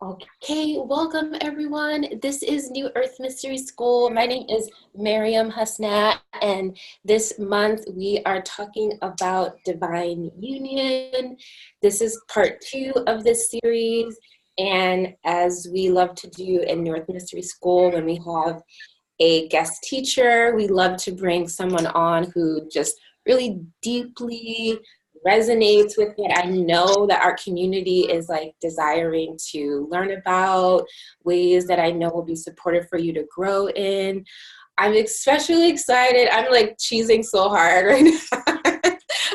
Okay, welcome everyone. This is New Earth Mystery School. My name is Miriam Hasnat, and this month we are talking about divine union. This is part two of this series, and as we love to do in New Earth Mystery School, when we have a guest teacher, we love to bring someone on who just really deeply resonates with what I know that our community is like desiring to learn about, ways that I know will be supportive for you to grow in. I'm especially excited. I'm like cheesing so hard right now.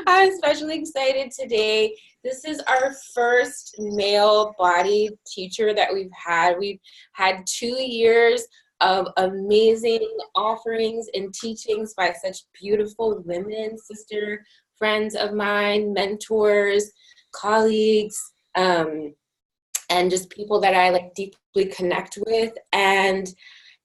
I'm especially excited today. This is our first male body teacher that we've had. We've had 2 years of amazing offerings and teachings by such beautiful women, sister friends of mine, mentors, colleagues, and just people that I like deeply connect with. And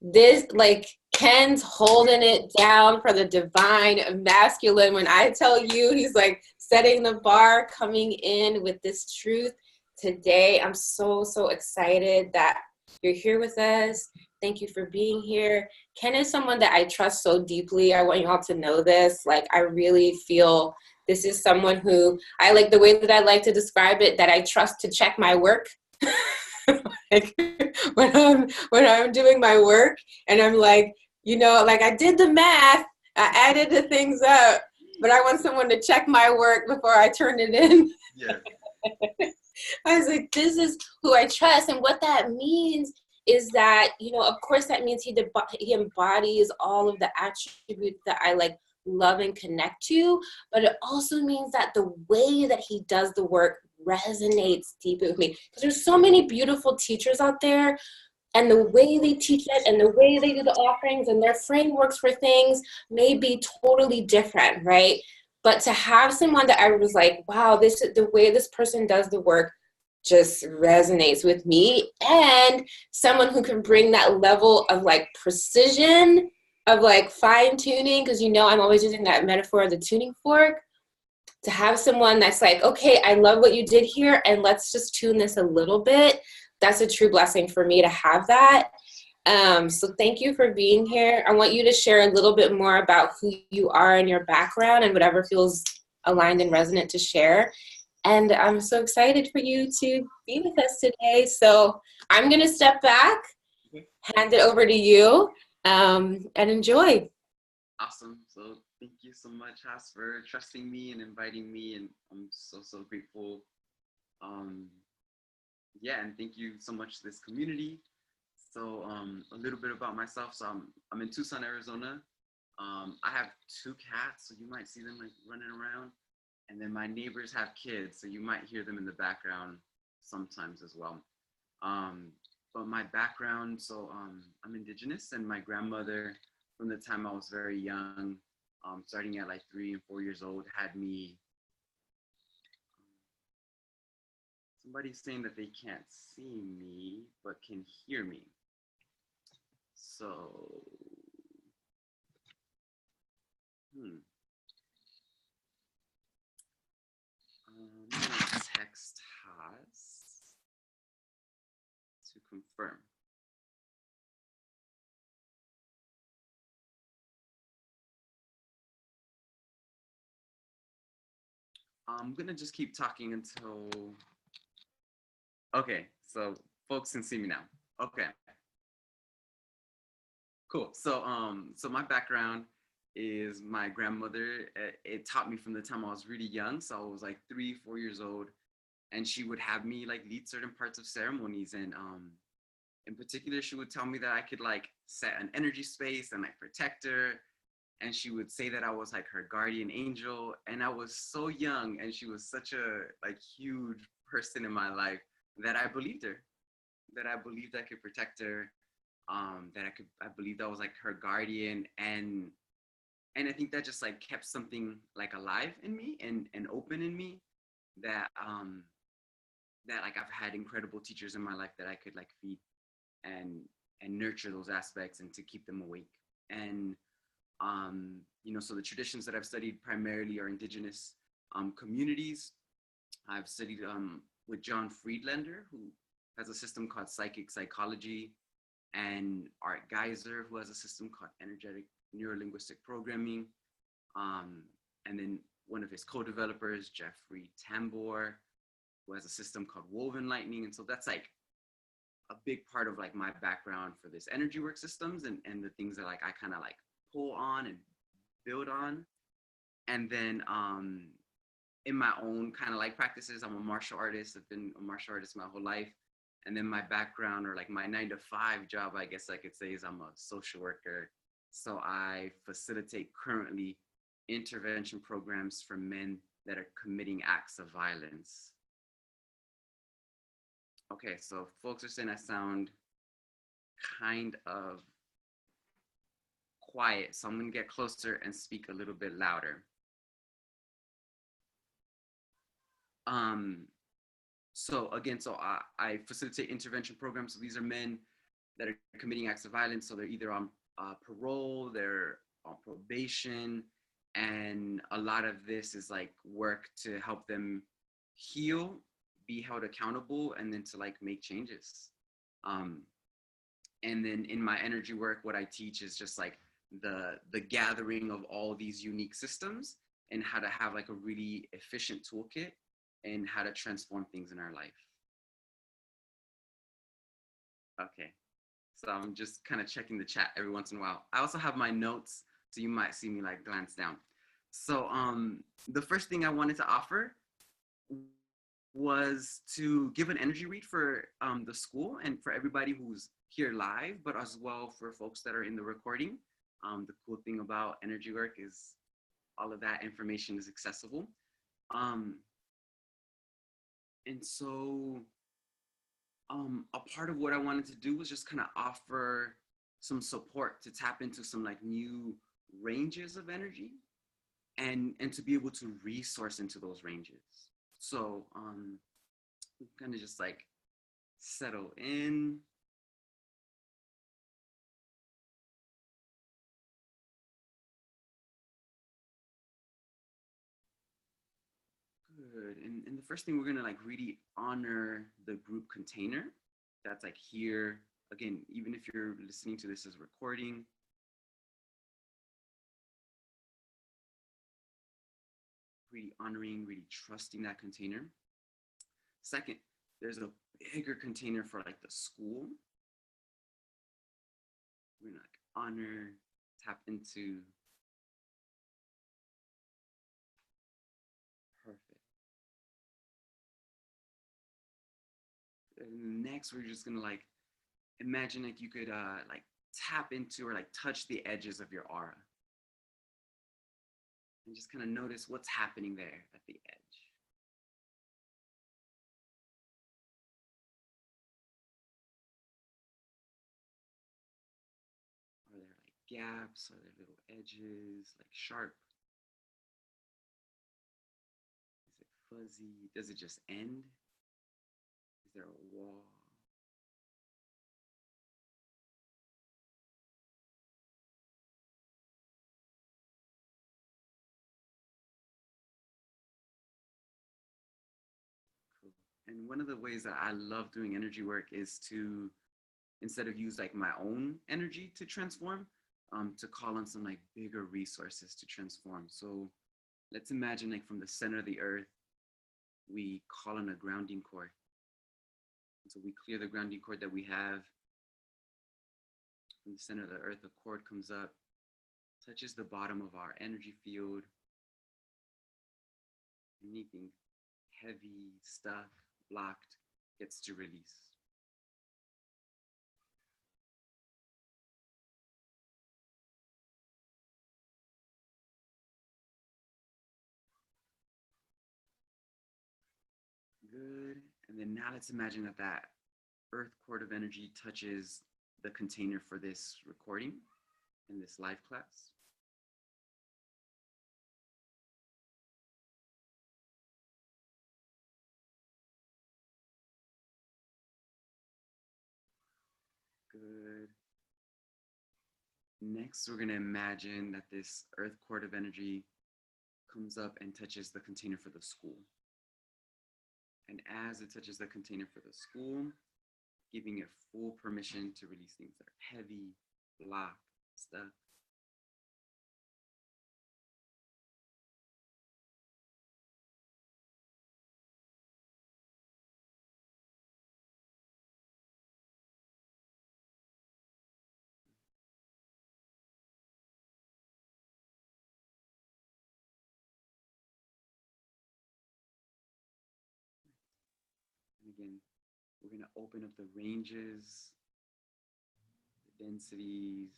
this, like, Ken's holding it down for the divine masculine. When I tell you, he's like setting the bar, coming in with this truth today. I'm so excited that you're here with us. Thank you for being here. Ken is someone that I trust so deeply. I want you all to know this. Like, I really feel this is someone who I like the way that I like to describe it, that I trust to check my work. Like, when I'm doing my work and I'm like, like I did the math, I added the things up, but I want someone to check my work before I turn it in. Yeah. I was like, this is who I trust. And what that means is that, of course, that means he embodies all of the attributes that I like love and connect to, but it also means that the way that he does the work resonates deeply with me. Because there's so many beautiful teachers out there, and the way they teach it and the way they do the offerings and their frameworks for things may be totally different, right? But to have someone that I was like, wow, this is the way this person does the work just resonates with me, and someone who can bring that level of like precision, of like fine tuning, because I'm always using that metaphor of the tuning fork. To have someone that's like, okay, I love what you did here, and let's just tune this a little bit. That's a true blessing for me to have that. So thank you for being here. I want you to share a little bit more about who you are and your background and whatever feels aligned and resonant to share. And I'm so excited for you to be with us today. So I'm going to step back, hand it over to you, and enjoy. Awesome. So thank you so much, Has, for trusting me and inviting me, and I'm so grateful. Um, yeah, and thank you so much to this community. So a little bit about myself. So I'm in Tucson, Arizona. I have two cats, so you might see them like running around, and then my neighbors have kids, so you might hear them in the background sometimes as well. Um, but my background, so I'm indigenous, and my grandmother, from the time I was very young, starting at like 3 and 4 years old, had me. Somebody's saying that they can't see me but can hear me. So, hmm. I'm gonna text Haas to confirm. I'm gonna just keep talking until. Okay, so folks can see me now. Okay, cool. So my background is my grandmother. It taught me from the time I was really young. So I was like 3, 4 years old, and she would have me like lead certain parts of ceremonies. And in particular, she would tell me that I could like set an energy space and like protect her. And she would say that I was like her guardian angel. And I was so young, and she was such a like huge person in my life that I believed her. That I believed I could protect her. I believed I was like her guardian, and I think that just like kept something like alive in me and open in me, that that like I've had incredible teachers in my life that I could like feed and and nurture those aspects and to keep them awake. And so the traditions that I've studied primarily are indigenous communities. I've studied with John Friedlander, who has a system called Psychic Psychology, and Art Geiser, who has a system called Energetic Neurolinguistic Programming. And then one of his co-developers, Jeffrey Tambor, who has a system called Woven Lightning. And so that's like a big part of like my background for this energy work systems and the things that like I kind of like pull on and build on. And then in my own kind of like practices, I'm a martial artist. I've been a martial artist my whole life. And then my background, or like my 9-to-5 job, I guess I could say, is I'm a social worker. So I facilitate currently intervention programs for men that are committing acts of violence. Okay, so folks are saying I sound kind of quiet, so I'm gonna get closer and speak a little bit louder. So again, I facilitate intervention programs. So these are men that are committing acts of violence. So they're either on parole, they're on probation, and a lot of this is like work to help them heal, be held accountable, and then to like make changes. And then in my energy work, what I teach is just like the gathering of all these unique systems and how to have like a really efficient toolkit and how to transform things in our life. Okay, so I'm just kind of checking the chat every once in a while. I also have my notes, so you might see me like glance down. So the first thing I wanted to offer was to give an energy read for the school and for everybody who's here live, but as well for folks that are in the recording. The cool thing about energy work is all of that information is accessible. And so a part of what I wanted to do was just kind of offer some support to tap into some like new ranges of energy and to be able to resource into those ranges. So kind of just like settle in. Good. And the first thing, we're gonna like really honor the group container that's like here. Again, even if you're listening to this as recording, really honoring, really trusting that container. Second, there's a bigger container for like the school. We're gonna like honor, tap into. Perfect. And next, we're just gonna like imagine like you could like tap into or like touch the edges of your aura. And just kind of notice what's happening there at the edge. Are there like gaps? Are there little edges, like sharp? Is it fuzzy? Does it just end? Is there a wall? Cool. And one of the ways that I love doing energy work is to, instead of use like my own energy to transform, to call on some like bigger resources to transform. So let's imagine like from the center of the earth, we call on a grounding cord. And so we clear the grounding cord that we have. From the center of the earth, the cord comes up, touches the bottom of our energy field. Anything heavy, stuck, blocked gets to release. Good. And then now let's imagine that that earth cord of energy touches the container for this recording in this live class. Good. Next, we're going to imagine that this earth cord of energy comes up and touches the container for the school. And as it touches the container for the school, giving it full permission to release things that are heavy, blocked, stuck. And again, we're going to open up the ranges, the densities.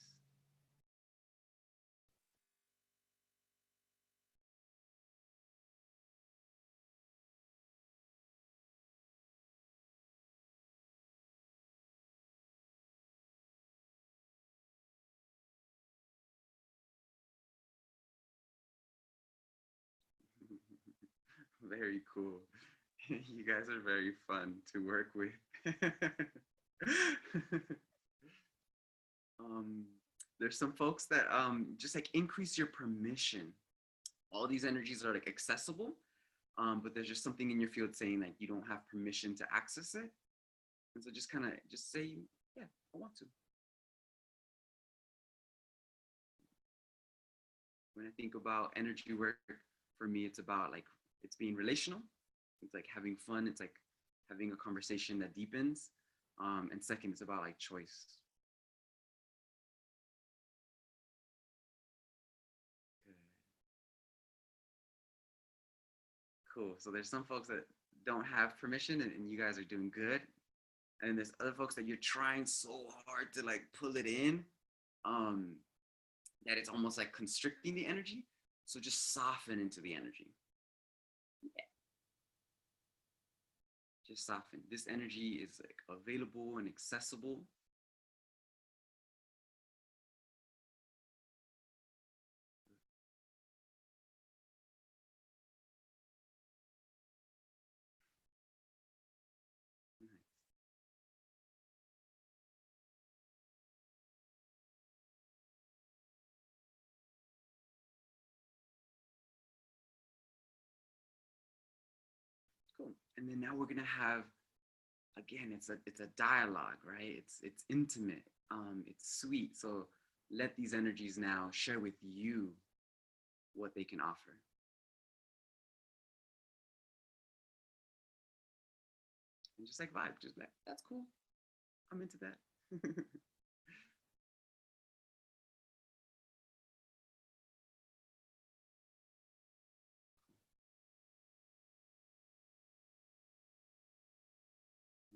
Very cool. You guys are very fun to work with. um, there's some folks that just like increase your permission. All these energies are like accessible, but there's just something in your field saying like you don't have permission to access it. And so just kind of just say, yeah, I want to. When I think about energy work, for me, it's about like it's being relational. It's like having fun. It's like having a conversation that deepens. And second, it's about like choice. Good. Cool. So there's some folks that don't have permission, and you guys are doing good. And there's other folks that you're trying so hard to like pull it in, um, that it's almost like constricting the energy. So just soften into the energy. Yeah. Just soften. This energy is like available and accessible. Cool. And then now we're gonna have, again, it's a dialogue, right? It's intimate, it's sweet. So let these energies now share with you what they can offer. And just like vibe, just like that's cool. I'm into that.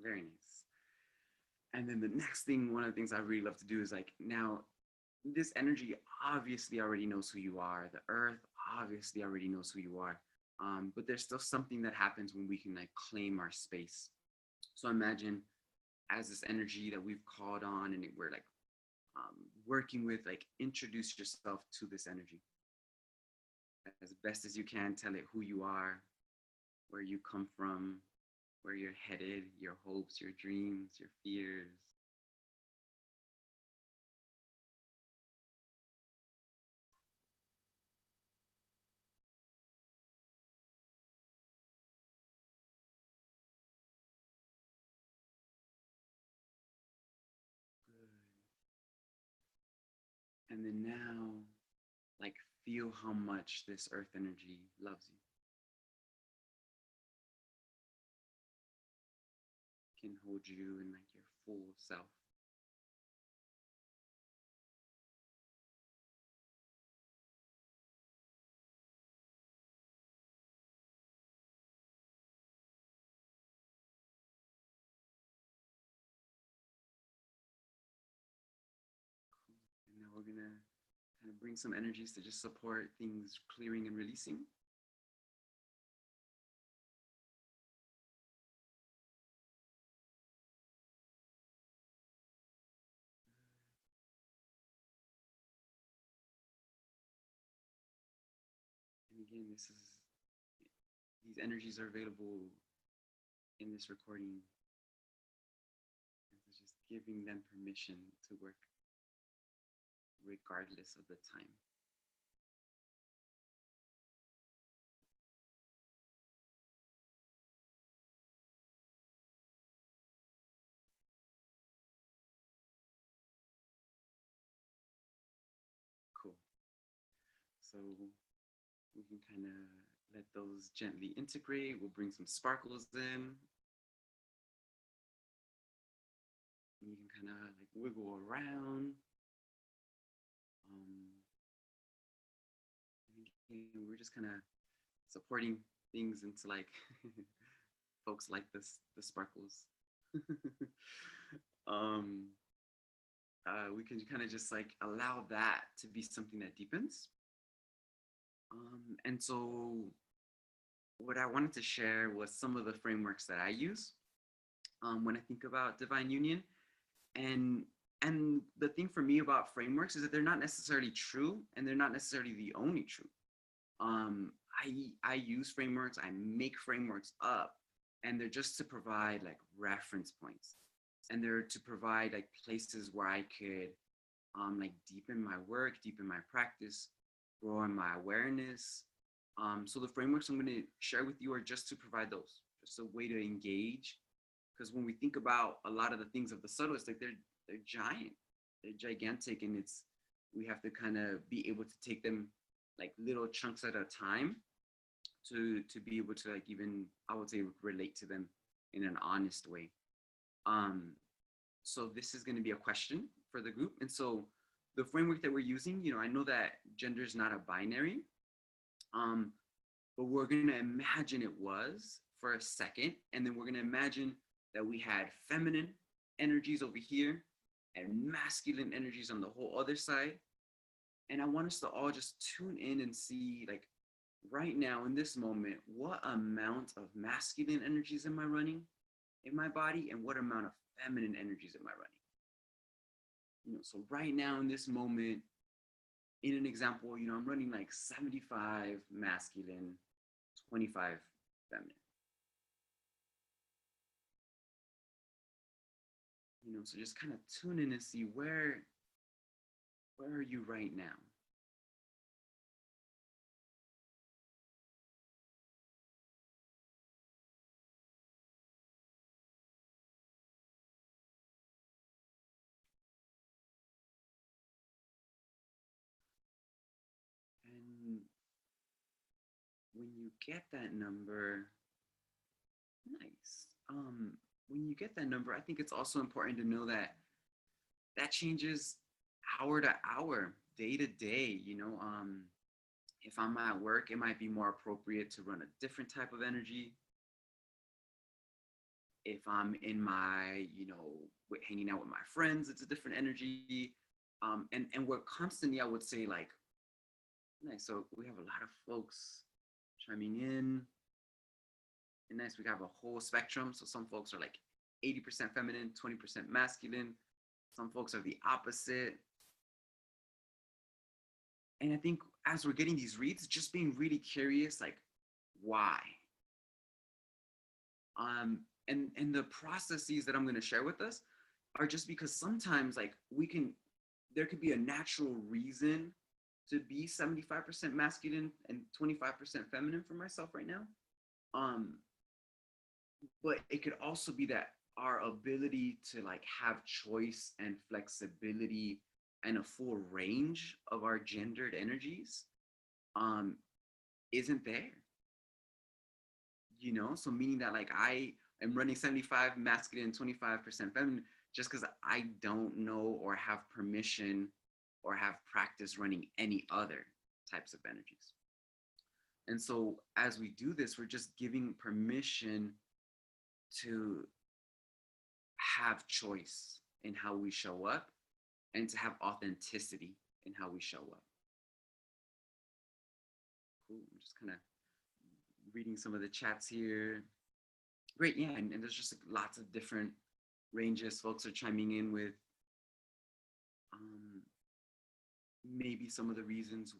Very nice. And then the next thing, one of the things I really love to do is like now this energy obviously already knows who you are. The earth obviously already knows who you are. But there's still something that happens when we can like claim our space. So imagine as this energy that we've called on and we're like working with, like introduce yourself to this energy as best as you can. Tell it who you are, where you come from, where you're headed, your hopes, your dreams, your fears. And then now, like, feel how much this earth energy loves you. Can hold you in like your full self. And now we're gonna kind of bring some energies to just support things clearing and releasing. And again, these energies are available in this recording. And so just giving them permission to work regardless of the time. So we can kind of let those gently integrate. We'll bring some sparkles in. You can kind of like wiggle around. Um, we're just kind of supporting things into like folks like this, the sparkles. um, we can kind of just like allow that to be something that deepens. And so what I wanted to share was some of the frameworks that I use when I think about divine union. And the thing for me about frameworks is that they're not necessarily true, and they're not necessarily the only truth. I use frameworks, I make frameworks up, and they're just to provide like reference points, and they're to provide like places where I could like deepen my work, deepen my practice, grow in my awareness. So the frameworks I'm going to share with you are just to provide those, just a way to engage. Because when we think about a lot of the things of the subtle, it's like they're giant, they're gigantic, and it's we have to kind of be able to take them like little chunks at a time to be able to like even I would say relate to them in an honest way. So this is going to be a question for the group, and so the framework that we're using, I know that gender is not a binary, but we're going to imagine it was for a second, and then we're going to imagine that we had feminine energies over here and masculine energies on the whole other side. And I want us to all just tune in and see, like, right now in this moment, what amount of masculine energies am I running in my body, and what amount of feminine energies am I running? So right now in this moment, in an example, I'm running like 75 masculine, 25 feminine. So just kind of tune in and see where are you right now? And when you get that number, nice. When you get that number, I think it's also important to know that that changes hour to hour, day to day. If I'm at work, it might be more appropriate to run a different type of energy. If I'm in my, hanging out with my friends, it's a different energy. And we're constantly, I would say, like, nice. So we have a lot of folks chiming in. And nice, we have a whole spectrum. So some folks are like 80% feminine, 20% masculine. Some folks are the opposite. And I think as we're getting these reads, just being really curious, like, why? And the processes that I'm going to share with us are just because sometimes, like, there could be a natural reason to be 75% masculine and 25% feminine for myself right now. But it could also be that our ability to like have choice and flexibility and a full range of our gendered energies isn't there. So meaning that like I am running 75 masculine, 25% feminine just because I don't know or have permission or have practice running any other types of energies. And so as we do this, we're just giving permission to have choice in how we show up and to have authenticity in how we show up. Cool. I'm just kind of reading some of the chats here. Great. Yeah. And there's just like lots of different ranges. Folks are chiming in with maybe some of the reasons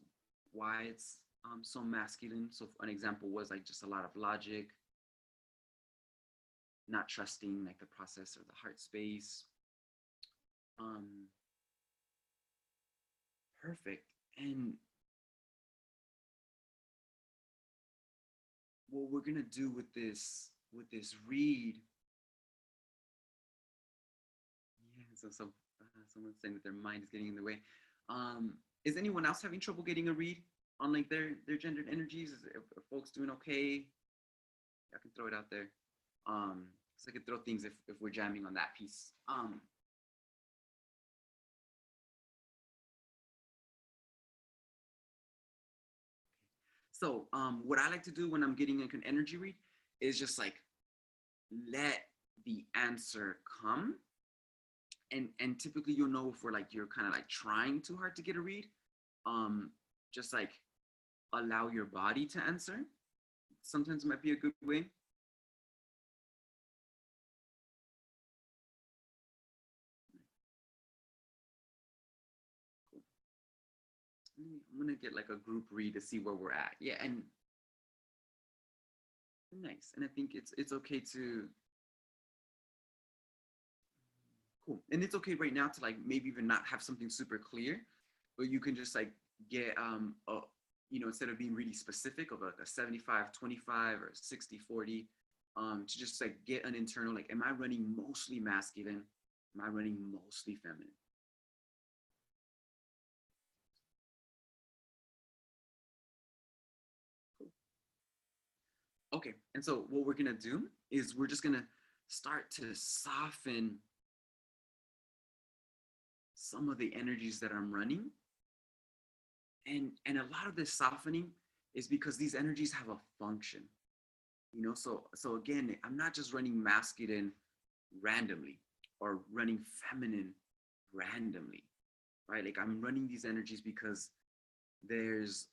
why it's so masculine. So an example was like just a lot of logic, not trusting like the process or the heart space. Perfect. And what we're gonna do with this read. Yeah. So someone's saying that their mind is getting in the way. Is anyone else having trouble getting a read on like their gendered energies. If folks doing okay, I can throw it out there. So I could throw things if we're jamming on that piece. So what I like to do when I'm getting like an energy read is just like let the answer come. And typically you'll know if we're like you're kind of like trying too hard to get a read. Just like allow your body to answer. Sometimes it might be a good way. I'm gonna get like a group read to see where we're at. Yeah, and nice. And I think it's okay to cool. And it's okay right now to like maybe even not have something super clear, but you can just like get instead of being really specific of like a 75-25 or 60-40, to just like get an internal like, am I running mostly masculine? Am I running mostly feminine? Okay, and so what we're gonna do is we're just gonna start to soften some of the energies that I'm running. And a lot of this softening is because these energies have a function. So again, I'm not just running masculine randomly or running feminine randomly, right? Like I'm running these energies because there's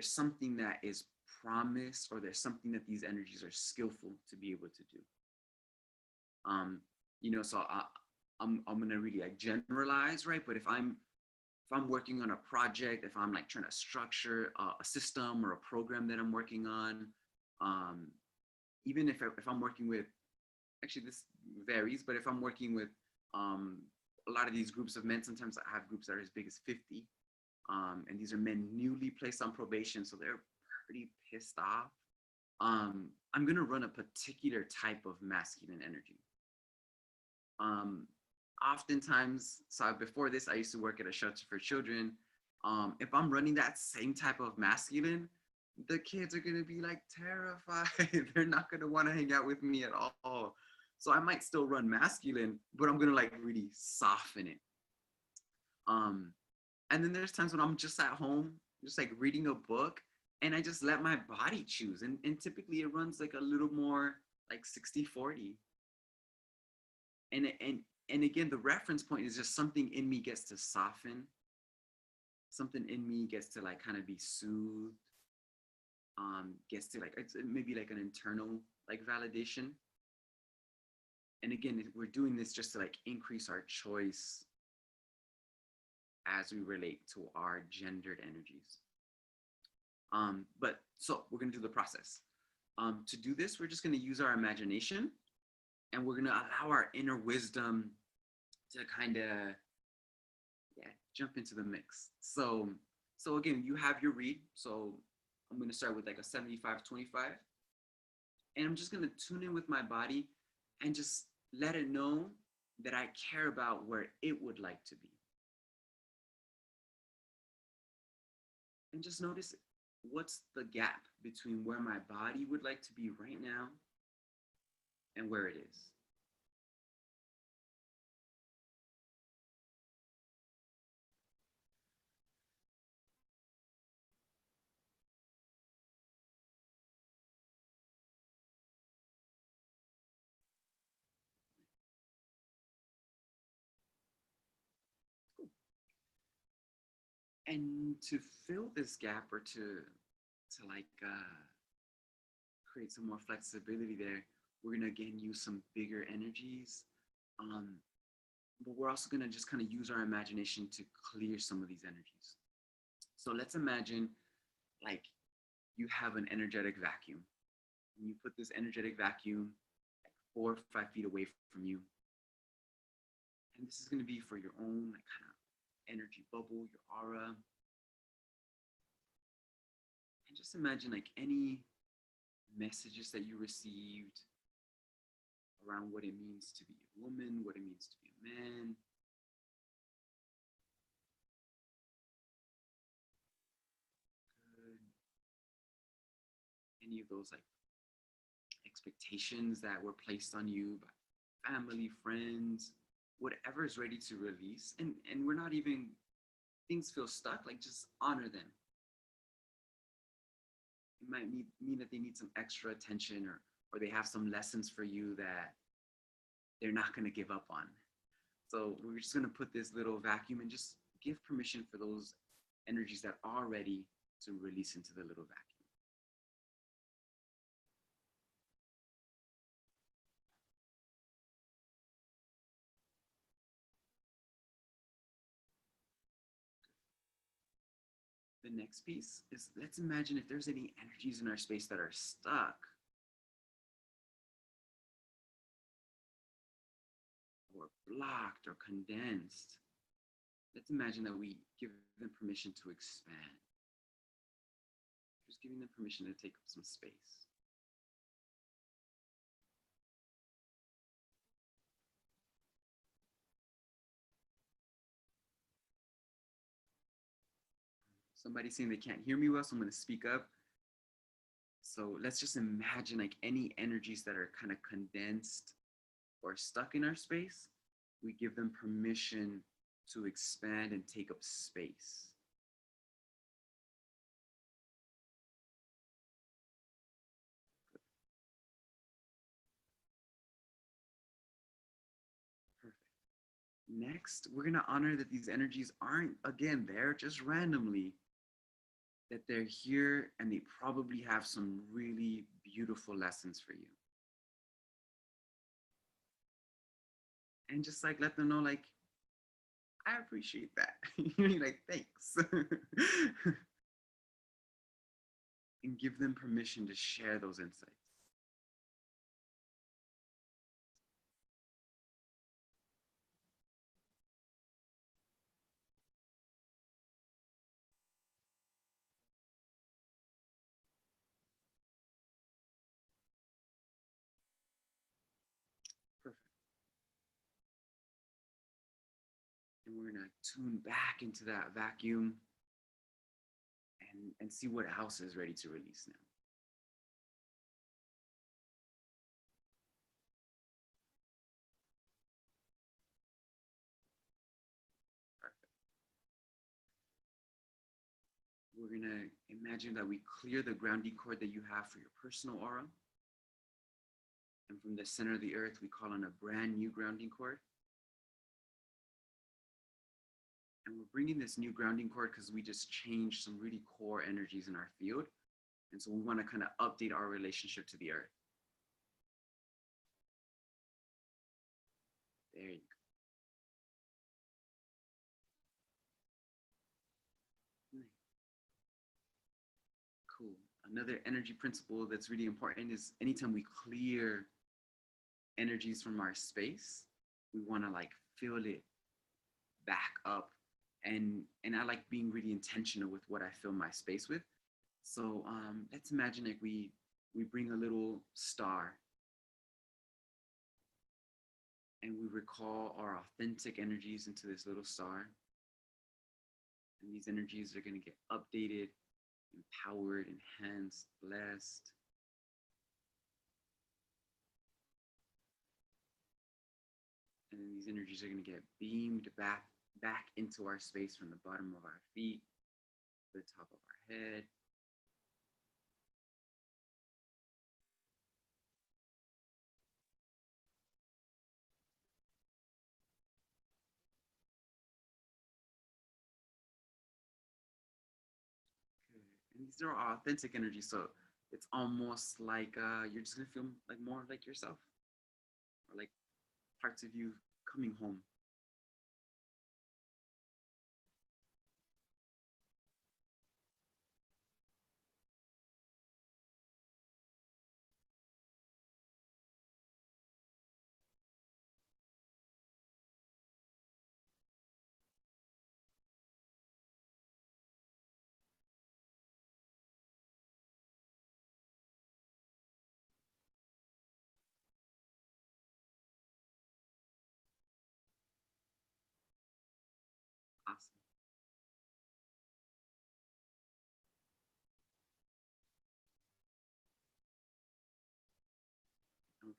something that is promised, or there's something that these energies are skillful to be able to do. So I'm gonna really like generalize, right? But if I'm working on a project, if I'm like trying to structure a system or a program that I'm working on, even if I'm working with, actually this varies, but if I'm working with a lot of these groups of men, sometimes I have groups that are as big as 50, and these are men newly placed on probation, so they're pretty pissed off. I'm gonna run a particular type of masculine energy. Oftentimes, so before this, I used to work at a shelter for children. If I'm running that same type of masculine, the kids are gonna be like terrified. They're not gonna want to hang out with me at all. So I might still run masculine, but I'm gonna like really soften it. And then there's times when I'm just at home, just like reading a book, and I just let my body choose. And typically it runs like a little more like 60-40. And again, the reference point is just something in me gets to soften. Something in me gets to like kind of be soothed. Gets to like, it's maybe like an internal like validation. And again, we're doing this just to like increase our choice as we relate to our gendered energies. But so we're gonna do the process. To do this, we're just gonna use our imagination, and we're gonna allow our inner wisdom to kind of jump into the mix. So again, you have your read. So I'm gonna start with like a 75-25, and I'm just gonna tune in with my body and just let it know that I care about where it would like to be. And just notice what's the gap between where my body would like to be right now and where it is. And to fill this gap, or to like create some more flexibility there, we're gonna again use some bigger energies. But we're also gonna just kind of use our imagination to clear some of these energies. So let's imagine like you have an energetic vacuum. And you put this energetic vacuum like 4 or 5 feet away from you. And this is gonna be for your own like kind of energy bubble, your aura. And just imagine like any messages that you received around what it means to be a woman, what it means to be a man. any of those like expectations that were placed on you by family, friends, whatever is ready to release. And we're not even, things feel stuck, like just honor them. It might mean that they need some extra attention, or they have some lessons for you that they're not going to give up on. So we're just going to put this little vacuum and just give permission for those energies that are ready to release into the little vacuum. The next piece is, let's imagine if there's any energies in our space that are stuck or blocked or condensed. Let's imagine that we give them permission to expand. Just giving them permission to take up some space. Somebody's saying they can't hear me well, so I'm going to speak up. So let's just imagine like any energies that are kind of condensed or stuck in our space, we give them permission to expand and take up space. Perfect. Next, we're going to honor that these energies aren't, again, there just randomly, that they're here and they probably have some really beautiful lessons for you. And just like let them know, like, I appreciate that. You're like, thanks. And give them permission to share those insights. Perfect. And we're gonna tune back into that vacuum and see what else is ready to release now. Perfect. We're gonna imagine that we clear the grounding cord that you have for your personal aura. And from the center of the earth, we call on a brand new grounding cord. And we're bringing this new grounding cord because we just changed some really core energies in our field. And so we want to kind of update our relationship to the earth. There you go. Cool. Another energy principle that's really important is anytime we clear energies from our space, we want to like fill it back up. And I like being really intentional with what I fill my space with. So let's imagine like we bring a little star and we recall our authentic energies into this little star. And these energies are going to get updated, empowered, enhanced, blessed. And then these energies are going to get beamed back into our space from the bottom of our feet to the top of our head. Good. And these are authentic energies, so it's almost like you're just gonna feel like more like yourself, or like parts of you coming home.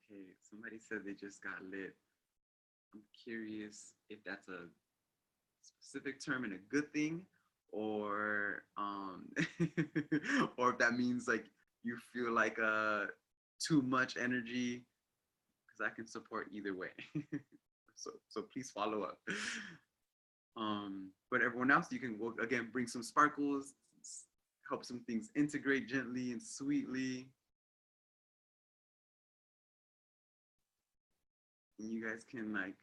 Okay, somebody said they just got lit. I'm curious if that's a specific term and a good thing, or or if that means like you feel like too much energy, because I can support either way. So please follow up. But everyone else, you can again bring some sparkles, help some things integrate gently and sweetly. And you guys can like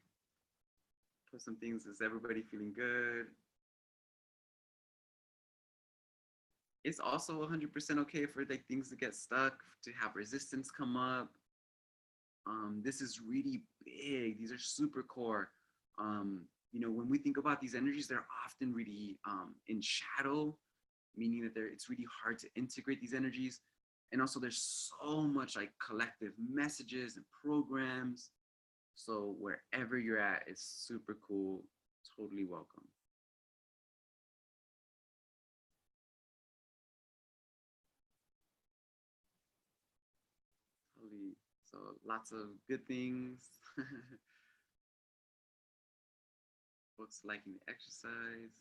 put some things. Is everybody feeling good? It's also 100% okay for like things to get stuck, to have resistance come up. This is really big. These are super core. When we think about these energies, they're often really in shadow, meaning that it's really hard to integrate these energies. And also there's so much like collective messages and programs. So wherever you're at, it's super cool. Totally welcome. Totally. So lots of good things. Folks liking the exercise.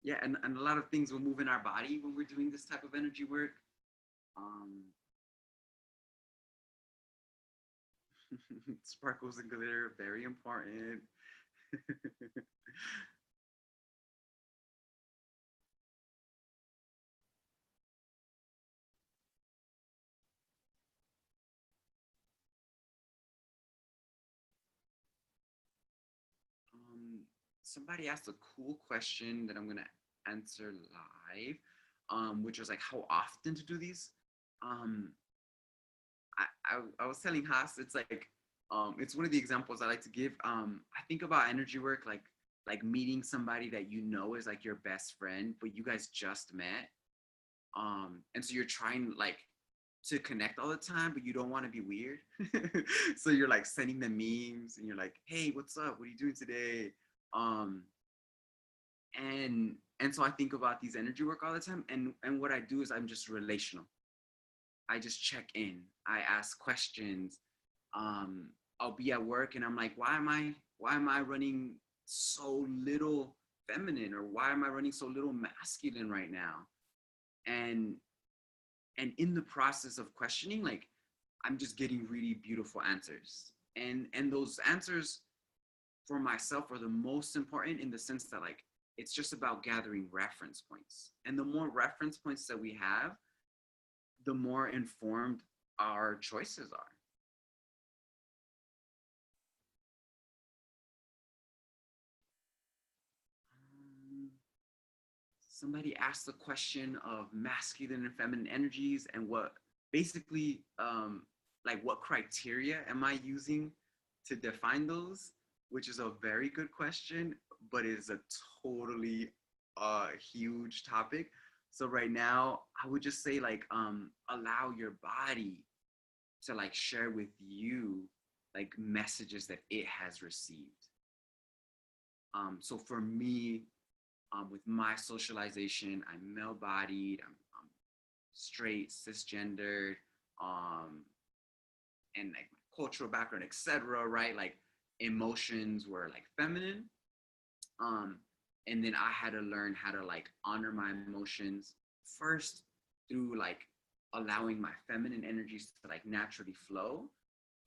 Yeah, and a lot of things will move in our body when we're doing this type of energy work. Um, Sparkles and glitter, very important. Somebody asked a cool question that I'm gonna answer live, which was like how often to do these. Um, I was telling Haas, it's like it's one of the examples I like to give. I think about energy work like meeting somebody that you know is like your best friend, but you guys just met. And so you're trying like to connect all the time, but you don't want to be weird. So you're like sending them memes and you're like, hey, what's up? What are you doing today? Um, and so I think about these energy work all the time. And what I do is I'm just relational. I just check in. I ask questions. Um, I'll be at work and I'm like, why am I running so little feminine, or why am I running so little masculine right now? And in the process of questioning, like I'm just getting really beautiful answers. And those answers for myself are the most important, in the sense that like it's just about gathering reference points. And the more reference points that we have, the more informed our choices are. Um, Somebody asked the question of masculine and feminine energies, and what basically like what criteria am I using to define those, which is a very good question, but is a totally huge topic. So right now I would just say like allow your body to like share with you like messages that it has received. So for me, with my socialization, I'm male-bodied, I'm straight, cisgendered, and like my cultural background, etc. Right, like emotions were like feminine, um, and then I had to learn how to like honor my emotions first through like allowing my feminine energies to like naturally flow,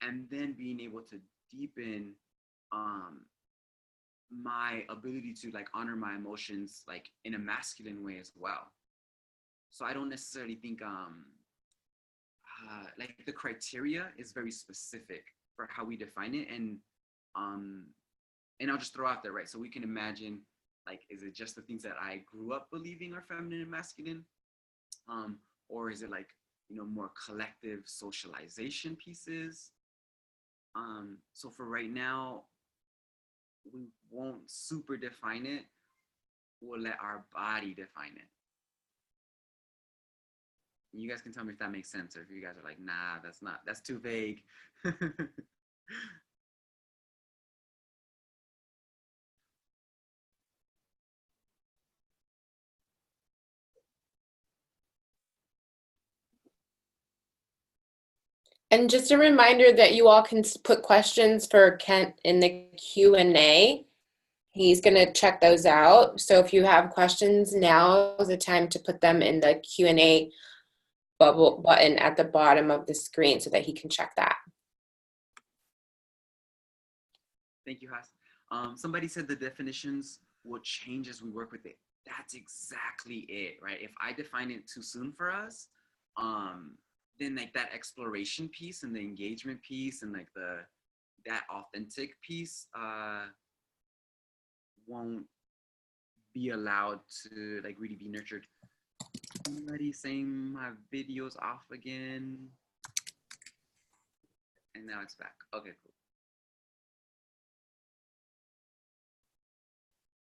and then being able to deepen um, my ability to like honor my emotions like in a masculine way as well. So I don't necessarily think like the criteria is very specific for how we define it. Um and I'll just throw out there, right? So we can imagine, like, is it just the things that I grew up believing are feminine and masculine, or is it like, more collective socialization pieces? So for right now, we won't super define it. We'll let our body define it. You guys can tell me if that makes sense, or if you guys are like, nah, that's too vague. And just a reminder that you all can put questions for Kent in the Q&A. He's going to check those out. So if you have questions, now is the time to put them in the Q&A bubble button at the bottom of the screen so that he can check that. Thank you, Haas. Somebody said the definitions will change as we work with it. That's exactly it, right? If I define it too soon for us, then like that exploration piece and the engagement piece and like that authentic piece won't be allowed to like really be nurtured. Somebody saying my video's off again. And now it's back. Okay, cool.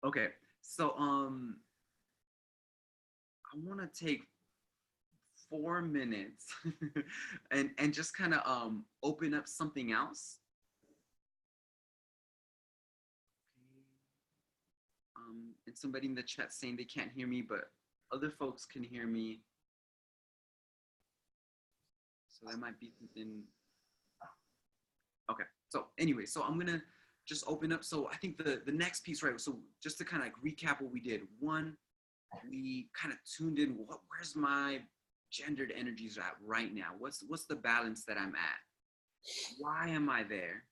Okay, so I want to take 4 minutes and just kind of open up something else. And somebody in the chat saying they can't hear me, but other folks can hear me. So that might be something. Okay, so anyway, so I'm gonna just open up. So I think the next piece, right? So just to kind of like recap what we did. One, we kind of tuned in. Where's my gendered energies at right now? What's the balance that I'm at? Why am I there?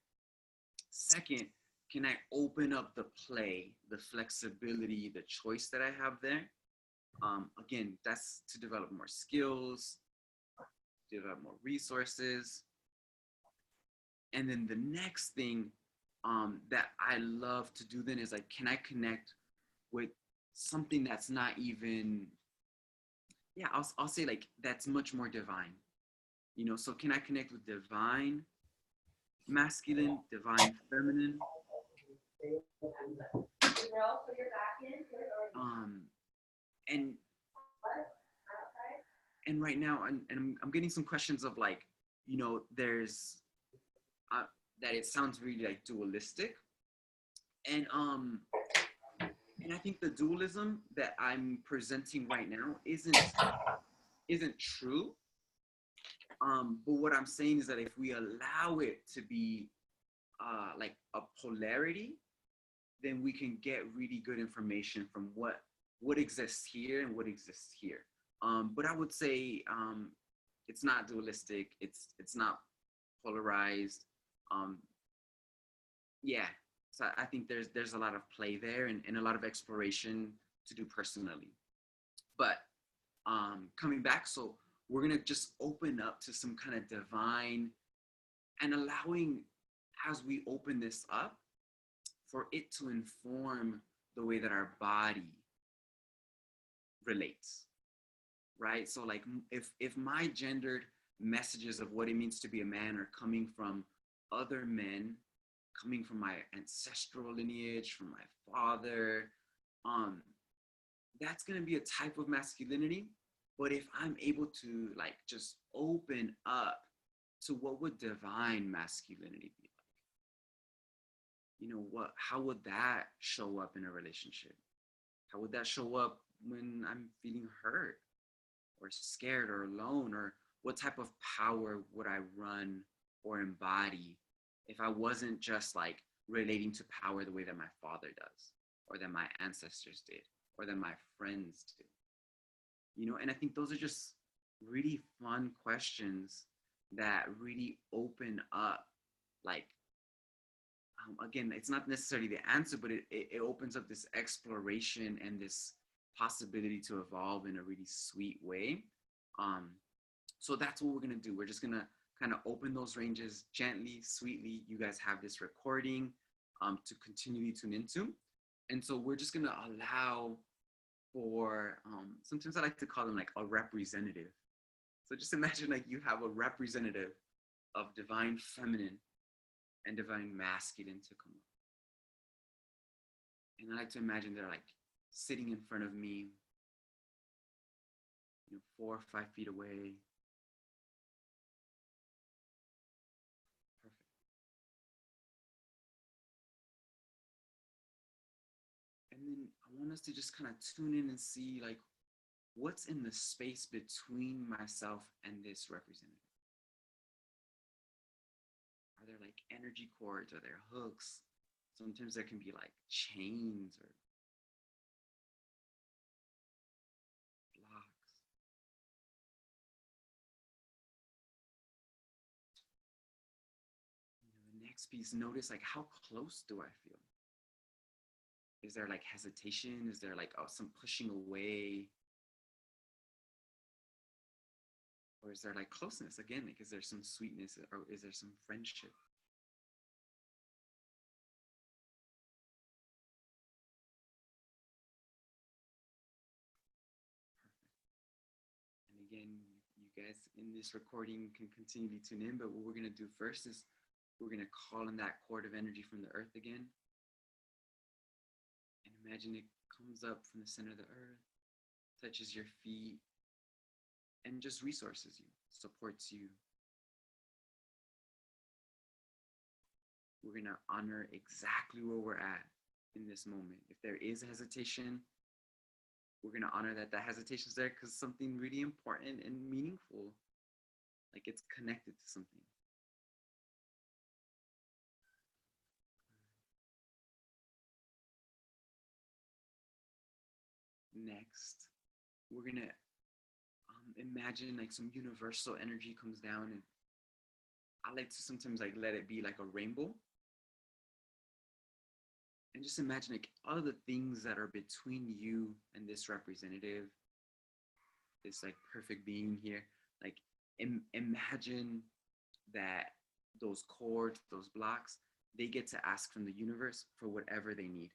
Second, can I open up the play, the flexibility, the choice that I have there? Again, that's to develop more skills, develop more resources. And then the next thing that I love to do then is like, can I connect with something that's not even, yeah, I'll say like, that's much more divine, you know? So can I connect with divine masculine, divine feminine? And and right now, and I'm getting some questions of like, you know, there's that it sounds really like dualistic, and I think the dualism that I'm presenting right now isn't true. But what I'm saying is that if we allow it to be like a polarity, then we can get really good information from what exists here and what exists here. But I would say it's not dualistic. It's not polarized. Yeah, so I think there's a lot of play there and a lot of exploration to do personally. But coming back, so we're gonna just open up to some kind of divine and allowing as we open this up for it to inform the way that our body relates, right? So like if my gendered messages of what it means to be a man are coming from other men, coming from my ancestral lineage, from my father, that's gonna be a type of masculinity. But if I'm able to like just open up to what would divine masculinity be like, you know, how would that show up in a relationship? How would that show up when I'm feeling hurt or scared or alone? Or what type of power would I run or embody if I wasn't just like relating to power the way that my father does, or that my ancestors did, or that my friends did? You know, and I think those are just really fun questions that really open up like again, it's not necessarily the answer, but it opens up this exploration and this possibility to evolve in a really sweet way. So that's what we're gonna do. We're just gonna kind of open those ranges gently, sweetly. You guys have this recording to continually tune into. And so we're just gonna allow for, sometimes I like to call them like a representative. So just imagine like you have a representative of divine feminine and divine masculine to come up. And I like to imagine they're like sitting in front of me, you know, 4 or 5 feet away. Perfect. And then I want us to just kind of tune in and see like what's in the space between myself and this representative. there like energy cords? Are there hooks? Sometimes there can be like chains or blocks. The next piece, notice like how close do I feel? Is there like hesitation? Is there like some pushing away? Or is there like closeness? Again, like is there some sweetness or is there some friendship? And again, you guys in this recording can continue to tune in, but what we're going to do first is we're going to call in that cord of energy from the earth again. And imagine it comes up from the center of the earth, touches your feet, and just resources you, supports you. We're going to honor exactly where we're at in this moment. If there is hesitation, we're going to honor that that hesitation is there because something really important and meaningful, like it's connected to something. Next, we're going to imagine like some universal energy comes down, and I like to sometimes like let it be like a rainbow. And just imagine like all the things that are between you and this representative, this like perfect being here. Like imagine that those cords, those blocks, they get to ask from the universe for whatever they need.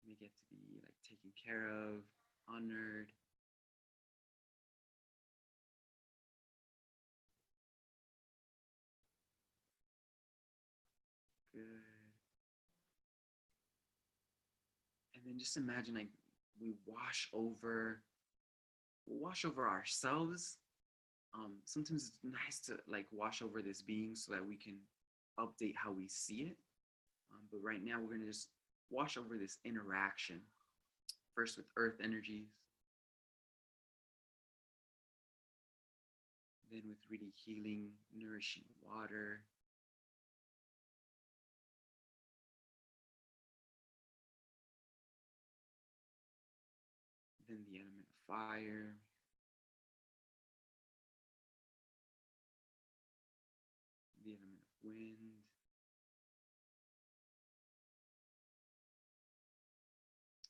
They get to be like taken care of, honored. Good. And then just imagine like we wash over ourselves. Sometimes it's nice to like wash over this being so that we can update how we see it. But right now we're gonna just wash over this interaction. First with earth energies, then with really healing, nourishing water. Then the element of fire. The element of wind.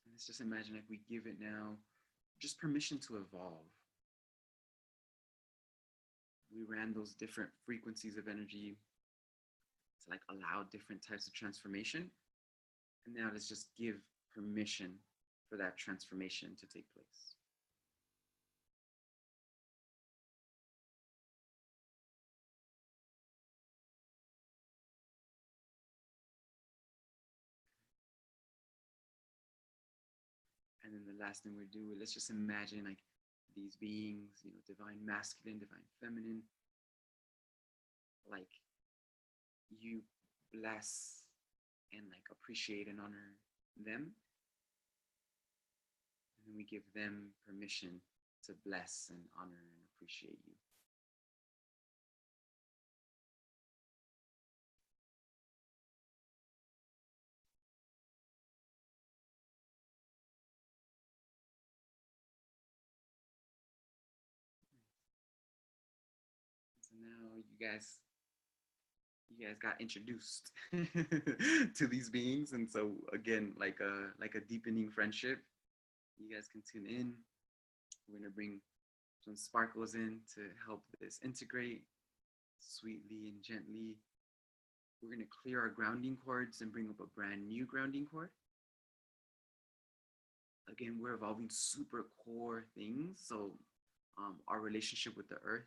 And let's just imagine like we give it now just permission to evolve. We ran those different frequencies of energy to like allow different types of transformation. And now let's just give permission for that transformation to take place. And then the last thing we do, let's just imagine like these beings, divine masculine, divine feminine, like you bless and like appreciate and honor them. And then we give them permission to bless and honor and appreciate you. So now you guys got introduced to these beings, and so again, like a deepening friendship. You guys can tune in. We're gonna bring some sparkles in to help this integrate sweetly and gently. We're gonna clear our grounding cords and bring up a brand new grounding cord. Again, we're evolving super core things, so our relationship with the earth.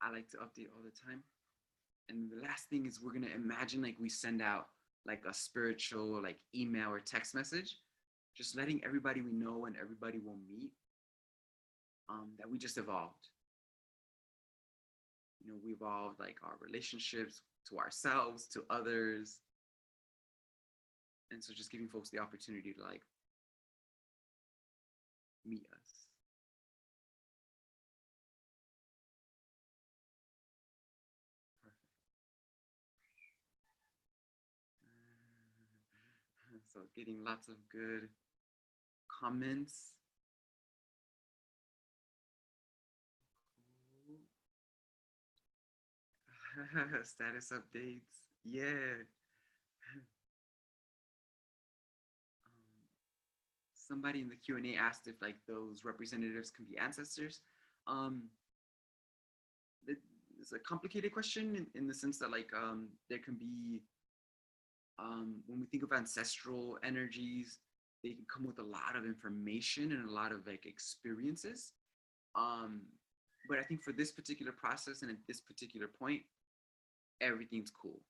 I like to update all the time. And the last thing is we're gonna imagine like we send out like a spiritual like email or text message, just letting everybody we know and everybody we'll meet that we just evolved. We evolved like our relationships to ourselves, to others. And so just giving folks the opportunity to like meet us. Perfect. So getting lots of good comments. Status updates. Yeah. Somebody in the Q&A asked if like those representatives can be ancestors. It's a complicated question in the sense that like there can be, when we think of ancestral energies, they can come with a lot of information and a lot of like experiences. But I think for this particular process and at this particular point, everything's cool.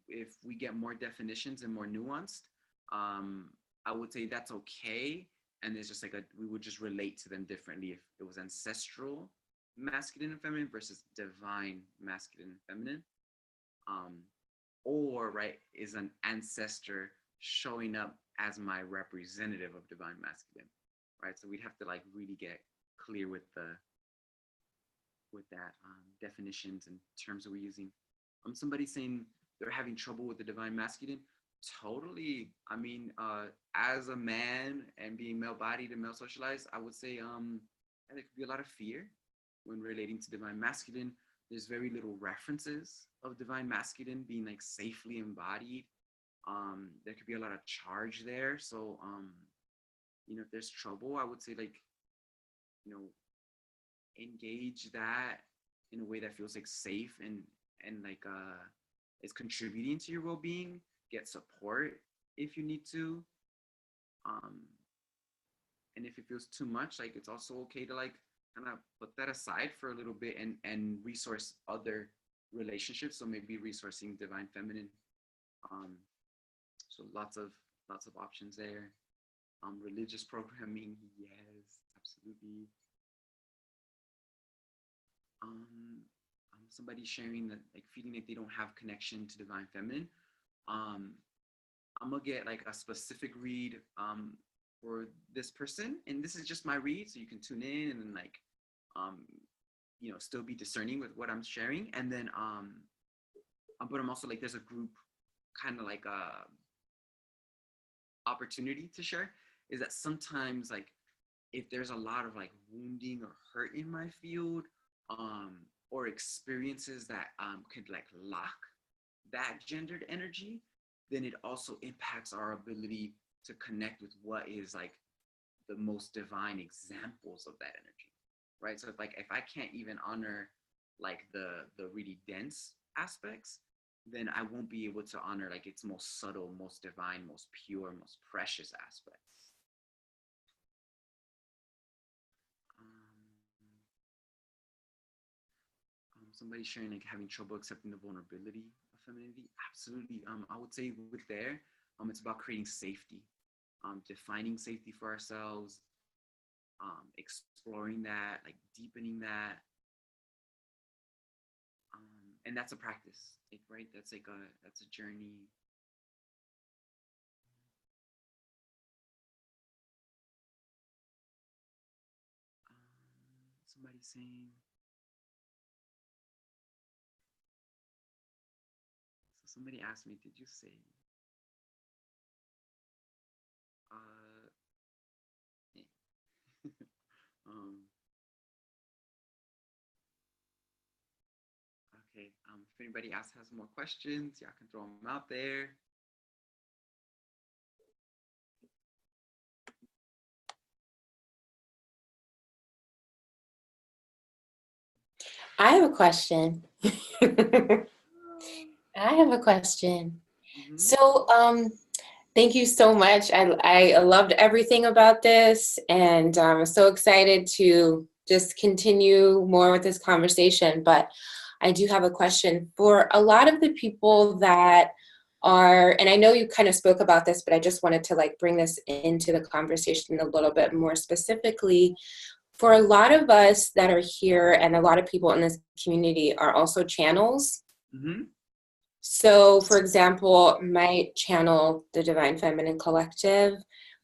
If we get more definitions and more nuanced, I would say that's okay. And it's just like we would just relate to them differently if it was ancestral masculine and feminine versus divine masculine and feminine. Or right, is an ancestor showing up as my representative of divine masculine, right? So we'd have to like really get clear with that definitions and terms that we're using. Somebody saying they're having trouble with the divine masculine. Totally. I mean, as a man and being male-bodied and male-socialized, I would say there could be a lot of fear when relating to divine masculine. There's very little references of divine masculine being like safely embodied. There could be a lot of charge there. So, you know, if there's trouble, I would say like, you know, engage that in a way that feels like safe and like is contributing to your well-being. Get support if you need to. And if it feels too much, like it's also okay to like kind of put that aside for a little bit and resource other relationships. So maybe resourcing divine feminine. So lots of options there. Religious programming, yes, absolutely. Somebody sharing that like feeling like they don't have connection to divine feminine. I'm gonna get like a specific read for this person, and this is just my read, so you can tune in and then like you know, still be discerning with what I'm sharing. And then but I'm also like, there's a group kind of like opportunity to share, is that sometimes like if there's a lot of like wounding or hurt in my field, or experiences that could like lock that gendered energy, then it also impacts our ability to connect with what is like the most divine examples of that energy, right? So if I can't even honor like the really dense aspects, then I won't be able to honor like its most subtle, most divine, most pure, most precious aspects. Somebody sharing like having trouble accepting the vulnerability of femininity. Absolutely. I would say with there, it's about creating safety, defining safety for ourselves, exploring that, like deepening that. And that's a practice, right? That's a journey. Somebody saying, somebody asked me, did you say, okay, if anybody else has more questions, y'all can throw them out there. I have a question. I have a question. Mm-hmm. So, thank you so much. I loved everything about this, and I'm so excited to just continue more with this conversation. But I do have a question for a lot of the people that are, and I know you kind of spoke about this, but I just wanted to like bring this into the conversation a little bit more specifically. For a lot of us that are here, and a lot of people in this community are also channels. Mm-hmm. So, for example, my channel, the Divine Feminine Collective,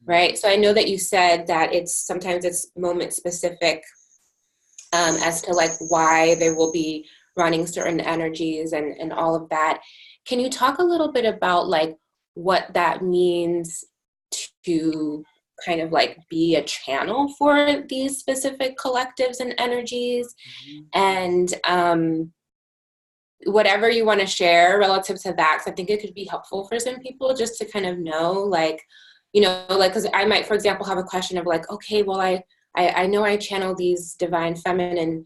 right? So I know that you said that sometimes it's moment specific, as to like why they will be running certain energies and all of that. Can you talk a little bit about like what that means to kind of like be a channel for these specific collectives and energies, Mhm. and whatever you want to share relative to that, because I think it could be helpful for some people just to kind of know, like, like, because I might, for example, have a question of like, okay, well, I know I channel these divine feminine,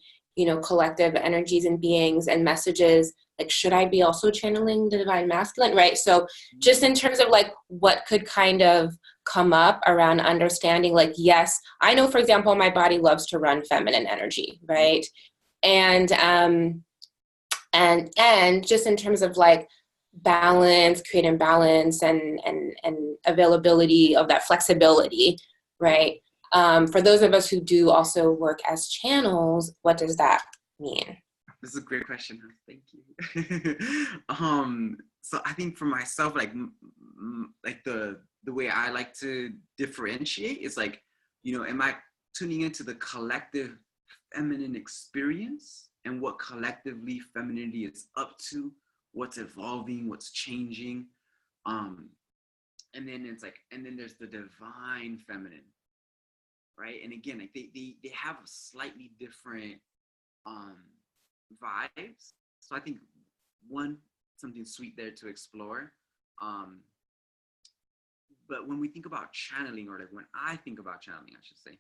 collective energies and beings and messages. Like, should I be also channeling the divine masculine? Right. So, just in terms of like what could kind of come up around understanding, like, yes, I know, for example, my body loves to run feminine energy, right? And and just in terms of like balance, creating balance and availability of that flexibility, right? For those of us who do also work as channels, what does that mean? This is a great question. Thank you. So I think for myself, like, like the way I like to differentiate is like, am I tuning into the collective feminine experience and what collectively femininity is up to, what's evolving, what's changing, um, and then it's like, and then there's the divine feminine, right? And again, like they have a slightly different um vibes. So I think one, something sweet there to explore. Um, but when we think about channeling, or like when I think about channeling, I should say,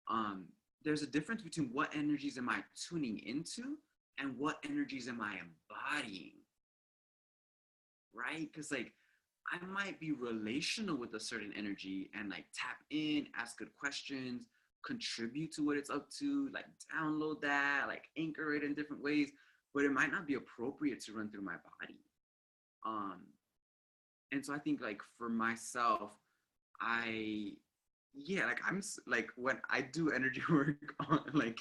um, there's a difference between what energies am I tuning into and what energies am I embodying, right? Because like I might be relational with a certain energy and like tap in, ask good questions, contribute to what it's up to, like download that, like anchor it in different ways, but it might not be appropriate to run through my body. Um, and so I think like for myself, I yeah, like like when I do energy work on like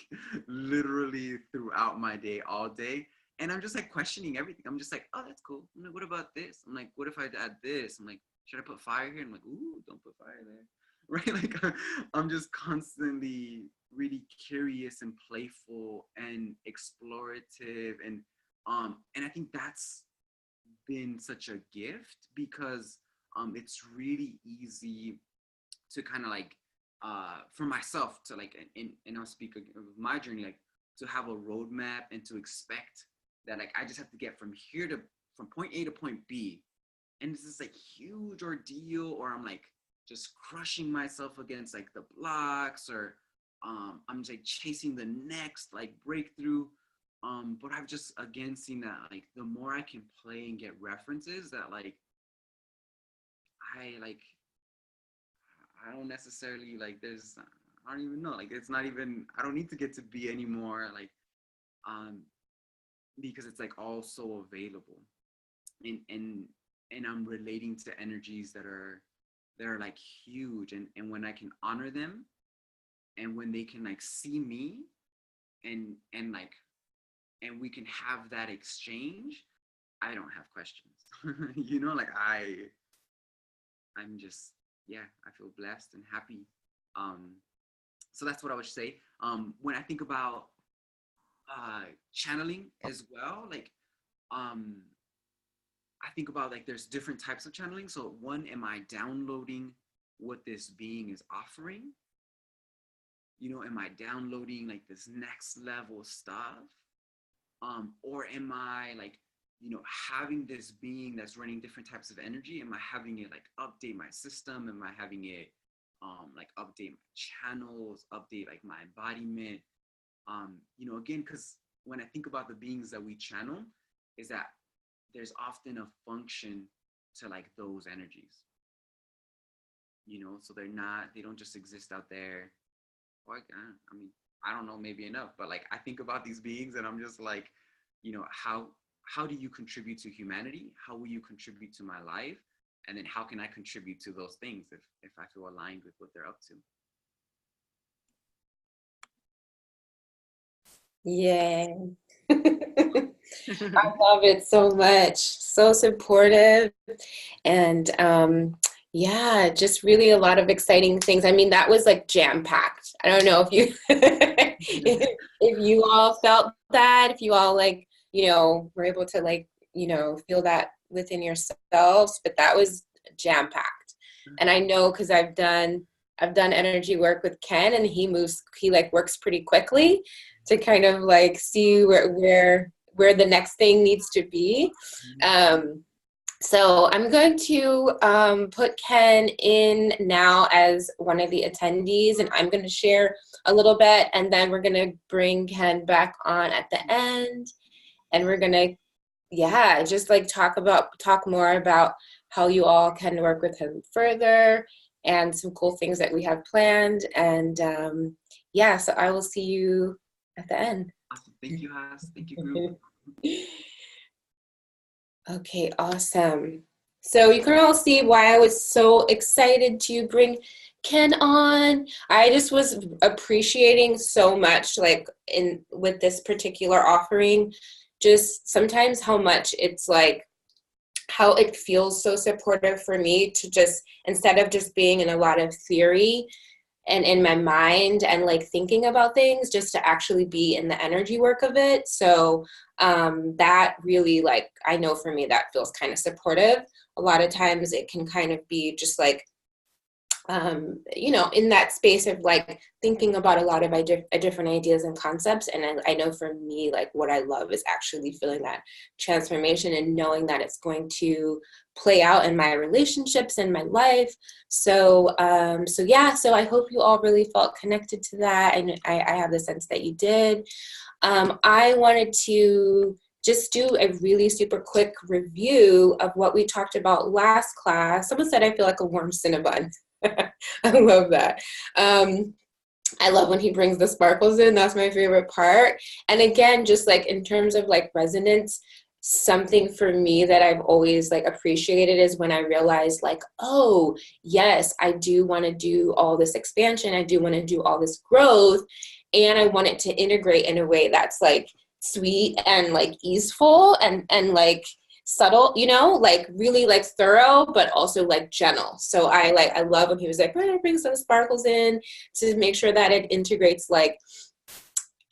literally throughout my day, all day, and I'm just like questioning everything. I'm just like, oh, that's cool. I'm like, what about this? I'm like, what if I add this? I'm like, should I put fire here? I'm like, ooh, don't put fire there. Right? Like I'm just constantly really curious and playful and explorative, and I think that's been such a gift because it's really easy to kind of like for myself to like and I'll speak of my journey, like to have a roadmap and to expect that like I just have to get from point A to point B, and it's this like huge ordeal, or I'm like just crushing myself against like the blocks, or I'm just like chasing the next like breakthrough. But I've just again seen that like the more I can play and get references, that like I like I don't necessarily like I don't even know, like it's not even, I don't need to get to be anymore, like um because it's like all so available, and I'm relating to energies that are like huge, and when I can honor them and when they can like see me, and like and we can have that exchange, I don't have questions. Like I'm just, yeah, I feel blessed and happy. um so that's what I would say. When I think about channeling as well, like um I think about like there's different types of channeling. So one, am I downloading what this being is offering? Am I downloading like this next level stuff? Or am I like, having this being that's running different types of energy? Am I having it like update my system? Am I having it like update my channels, update like my embodiment? Again, because when I think about the beings that we channel, is that there's often a function to like those energies, so they don't just exist out there. Or I mean, I don't know, maybe enough, but like I think about these beings and I'm just like, how do you contribute to humanity? How will you contribute to my life? And then how can I contribute to those things if I feel aligned with what they're up to? Yeah. I love it so much. So supportive. And yeah, just really a lot of exciting things. I mean, that was like jam packed. I don't know if you if you all felt that, if you all like, were able to like, feel that within yourselves, but that was jam packed. And I know because I've done energy work with Ken, and he like works pretty quickly to kind of like see where the next thing needs to be. So I'm going to put Ken in now as one of the attendees, and I'm going to share a little bit, and then we're going to bring Ken back on at the end, and we're going to, yeah, just like talk more about how you all can work with him further and some cool things that we have planned. And yeah, so I will see you at the end. Awesome. Thank you, Haas. Thank you, group. Okay, awesome. So you can all see why I was so excited to bring Ken on. I just was appreciating so much, like with this particular offering, just sometimes how much it's like, how it feels so supportive for me to just, instead of just being in a lot of theory and in my mind and like thinking about things, just to actually be in the energy work of it. So that really, like, I know for me that feels kind of supportive. A lot of times it can kind of be just like, in that space of like thinking about a lot of different ideas and concepts. And I know for me, like what I love is actually feeling that transformation and knowing that it's going to play out in my relationships and my life. So I hope you all really felt connected to that. And I have the sense that you did. I wanted to just do a really super quick review of what we talked about last class. Someone said I feel like a warm Cinnabon. I love that. I love when he brings the sparkles in. That's my favorite part. And again, just like in terms of like resonance, something for me that I've always like appreciated is when I realize like, oh, yes, I do want to do all this expansion. I do want to do all this growth. And I want it to integrate in a way that's like sweet and like easeful and like subtle, like really like thorough, but also like gentle. So I love when he was like, bring some sparkles in to make sure that it integrates like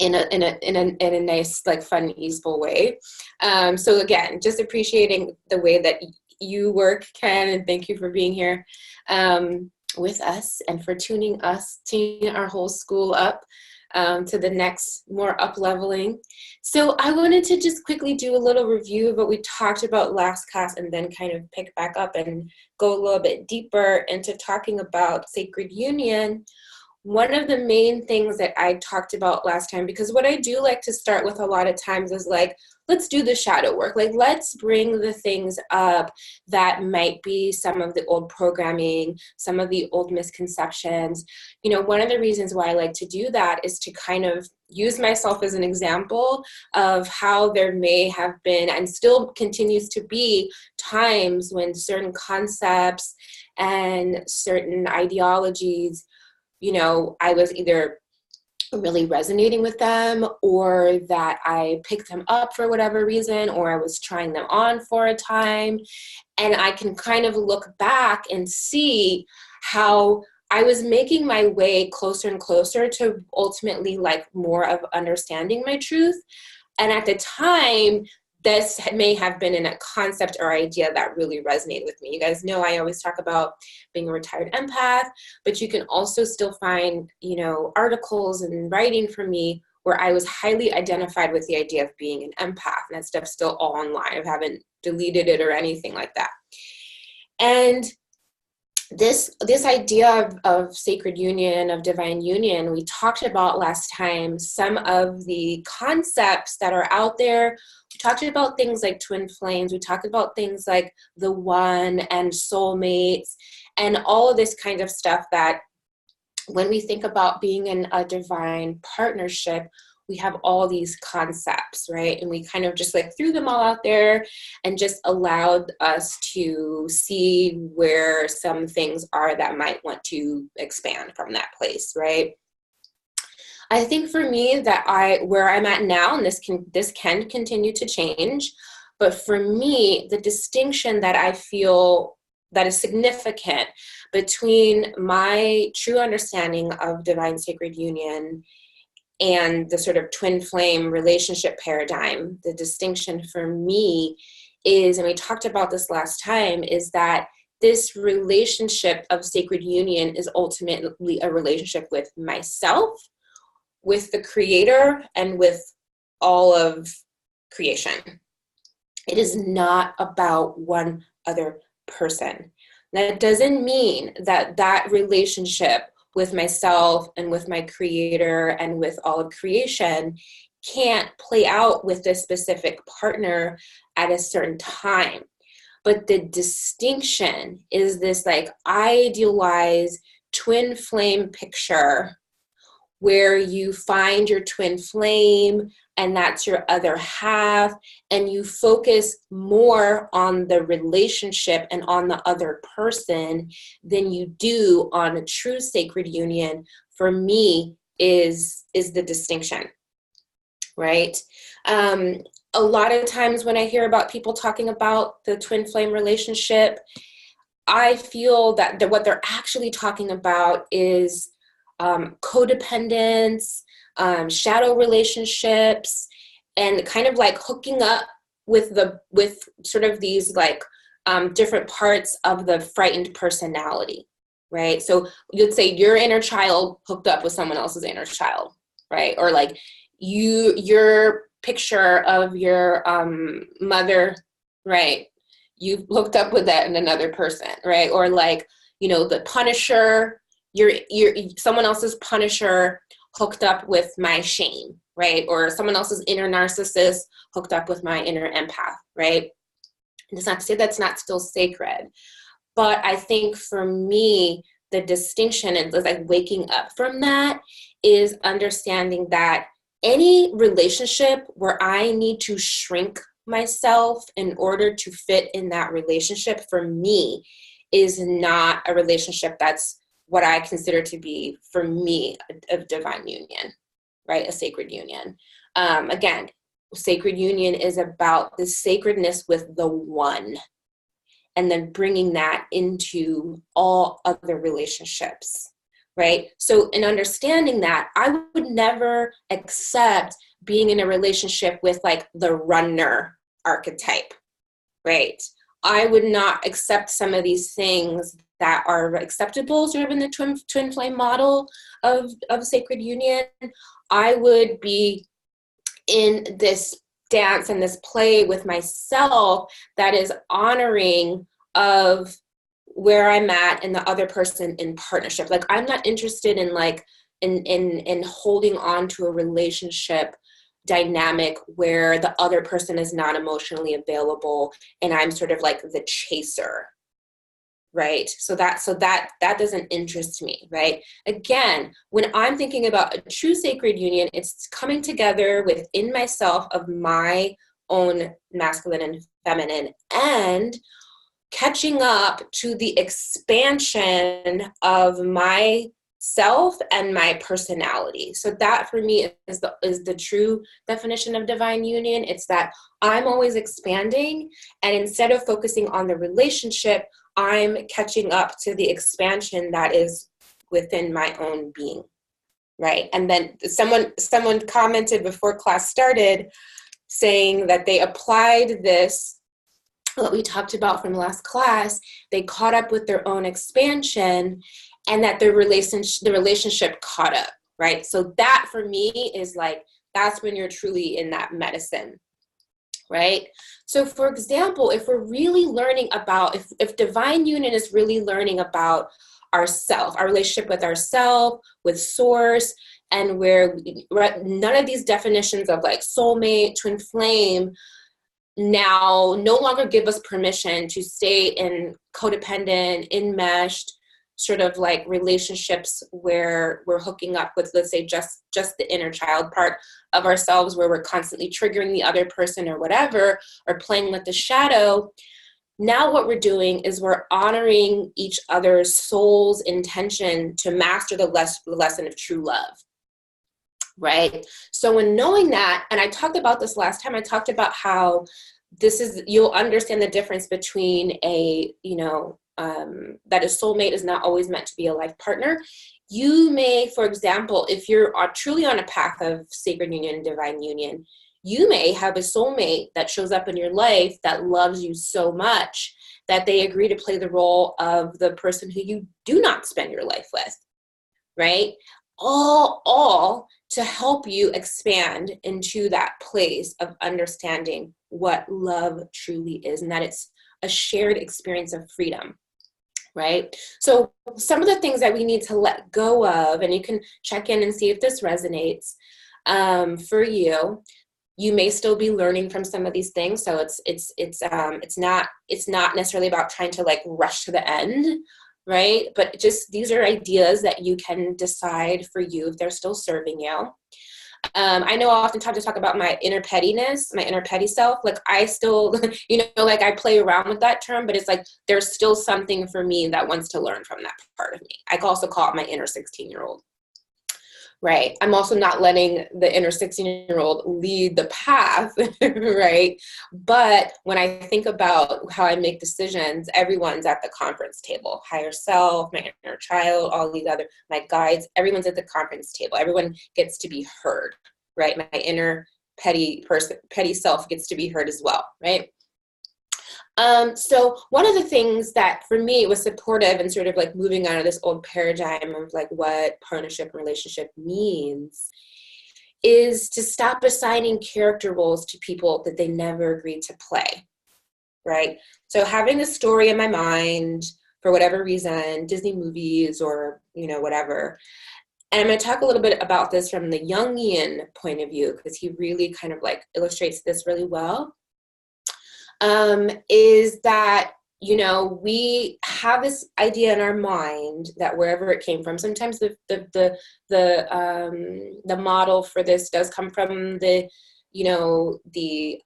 in a nice, like fun, easeful way. So again, just appreciating the way that you work, Ken, and thank you for being here with us and for tuning our whole school up to the next more up leveling. So I wanted to just quickly do a little review of what we talked about last class and then kind of pick back up and go a little bit deeper into talking about sacred union. One of the main things that I talked about last time, because what I do like to start with a lot of times is like, let's do the shadow work. Like, let's bring the things up that might be some of the old programming, some of the old misconceptions. One of the reasons why I like to do that is to kind of use myself as an example of how there may have been and still continues to be times when certain concepts and certain ideologies, I was either really resonating with them or that I picked them up for whatever reason, or I was trying them on for a time. And I can kind of look back and see how I was making my way closer and closer to ultimately like more of understanding my truth. And at the time, this may have been in a concept or idea that really resonated with me. You guys know I always talk about being a retired empath, but you can also still find, articles and writing from me where I was highly identified with the idea of being an empath, and that stuff's still all online. I haven't deleted it or anything like that. And this idea of sacred union, of divine union, we talked about last time some of the concepts that are out there. We talked about things like twin flames. We talked about things like the one and soulmates and all of this kind of stuff that when we think about being in a divine partnership, we have all these concepts, right? And we kind of just like threw them all out there and just allowed us to see where some things are that might want to expand from that place, right? I think for me where I'm at now, and this can continue to change, but for me, the distinction that I feel that is significant between my true understanding of divine sacred union and the sort of twin flame relationship paradigm, the distinction for me is, and we talked about this last time, is that this relationship of sacred union is ultimately a relationship with myself, with the creator, and with all of creation. It is not about one other person. That doesn't mean that that relationship with myself and with my creator and with all of creation can't play out with this specific partner at a certain time. But the distinction is this like idealized twin flame picture where you find your twin flame and that's your other half, and you focus more on the relationship and on the other person than you do on a true sacred union, for me, is the distinction, right? A lot of times when I hear about people talking about the twin flame relationship, I feel that what they're actually talking about is codependence, shadow relationships, and kind of like hooking up with sort of these like different parts of the frightened personality, right? So you'd say your inner child hooked up with someone else's inner child, right? Or like your picture of your mother, right? You hooked up with that in another person, right? Or like, the Punisher, you're someone else's Punisher hooked up with my shame, right? Or someone else's inner narcissist hooked up with my inner empath, right? It's not to say that's not still sacred, but I think for me, the distinction and like waking up from that is understanding that any relationship where I need to shrink myself in order to fit in that relationship, for me, is not a relationship that's what I consider to be, for me, a divine union, right? A sacred union. Again, sacred union is about the sacredness with the one, and then bringing that into all other relationships, right? So in understanding that, I would never accept being in a relationship with like the runner archetype, right? I would not accept some of these things that are acceptable sort of in the twin flame model of sacred union. I would be in this dance and this play with myself that is honoring of where I'm at and the other person in partnership. Like, I'm not interested in like in holding on to a relationship dynamic where the other person is not emotionally available and I'm sort of like the chaser, right? So that doesn't interest me, right? Again, when I'm thinking about a true sacred union, it's coming together within myself of my own masculine and feminine, and catching up to the expansion of myself and my personality. So that for me is the true definition of divine union. It's that I'm always expanding, and instead of focusing on the relationship, I'm catching up to the expansion that is within my own being, right? And then someone commented before class started saying that they applied this, what we talked about from last class, they caught up with their own expansion, and that the relationship caught up, right? So that for me is like, that's when you're truly in that medicine, right? So for example, if we're really learning about, if divine union is really learning about ourself, our relationship with ourself, with source, and where none of these definitions of like soulmate, twin flame, now no longer give us permission to stay in codependent, enmeshed, sort of like relationships where we're hooking up with, let's say, just the inner child part of ourselves, where we're constantly triggering the other person or whatever, or playing with the shadow. Now what we're doing is we're honoring each other's soul's intention to master the lesson of true love, right? So in knowing that, and I talked about this last time, I talked about how this is, you'll understand the difference between that a soulmate is not always meant to be a life partner. You may, for example, if you're truly on a path of sacred union, divine union, you may have a soulmate that shows up in your life that loves you so much that they agree to play the role of the person who you do not spend your life with, right? All to help you expand into that place of understanding what love truly is, and that it's a shared experience of freedom, right? So some of the things that we need to let go of, and you can check in and see if this resonates for you. You may still be learning from some of these things, so it's not necessarily about trying to like rush to the end, right? But just these are ideas that you can decide for you if they're still serving you. I know oftentimes I talk about my inner pettiness, my inner petty self. Like I still, like I play around with that term, but it's like there's still something for me that wants to learn from that part of me. I can also call it my inner 16-year-old. Right. I'm also not letting the inner 16-year-old lead the path, right? But when I think about how I make decisions, everyone's at the conference table. Higher self, my inner child, all these other, my guides, everyone's at the conference table. Everyone gets to be heard, right? My inner petty self gets to be heard as well, right? So one of the things that for me was supportive and sort of like moving out of this old paradigm of like what partnership and relationship means is to stop assigning character roles to people that they never agreed to play, right? So having a story in my mind for whatever reason, Disney movies or, whatever. And I'm going to talk a little bit about this from the Jungian point of view, because he really kind of like illustrates this really well. Is that, we have this idea in our mind that wherever it came from, sometimes the model for this does come from the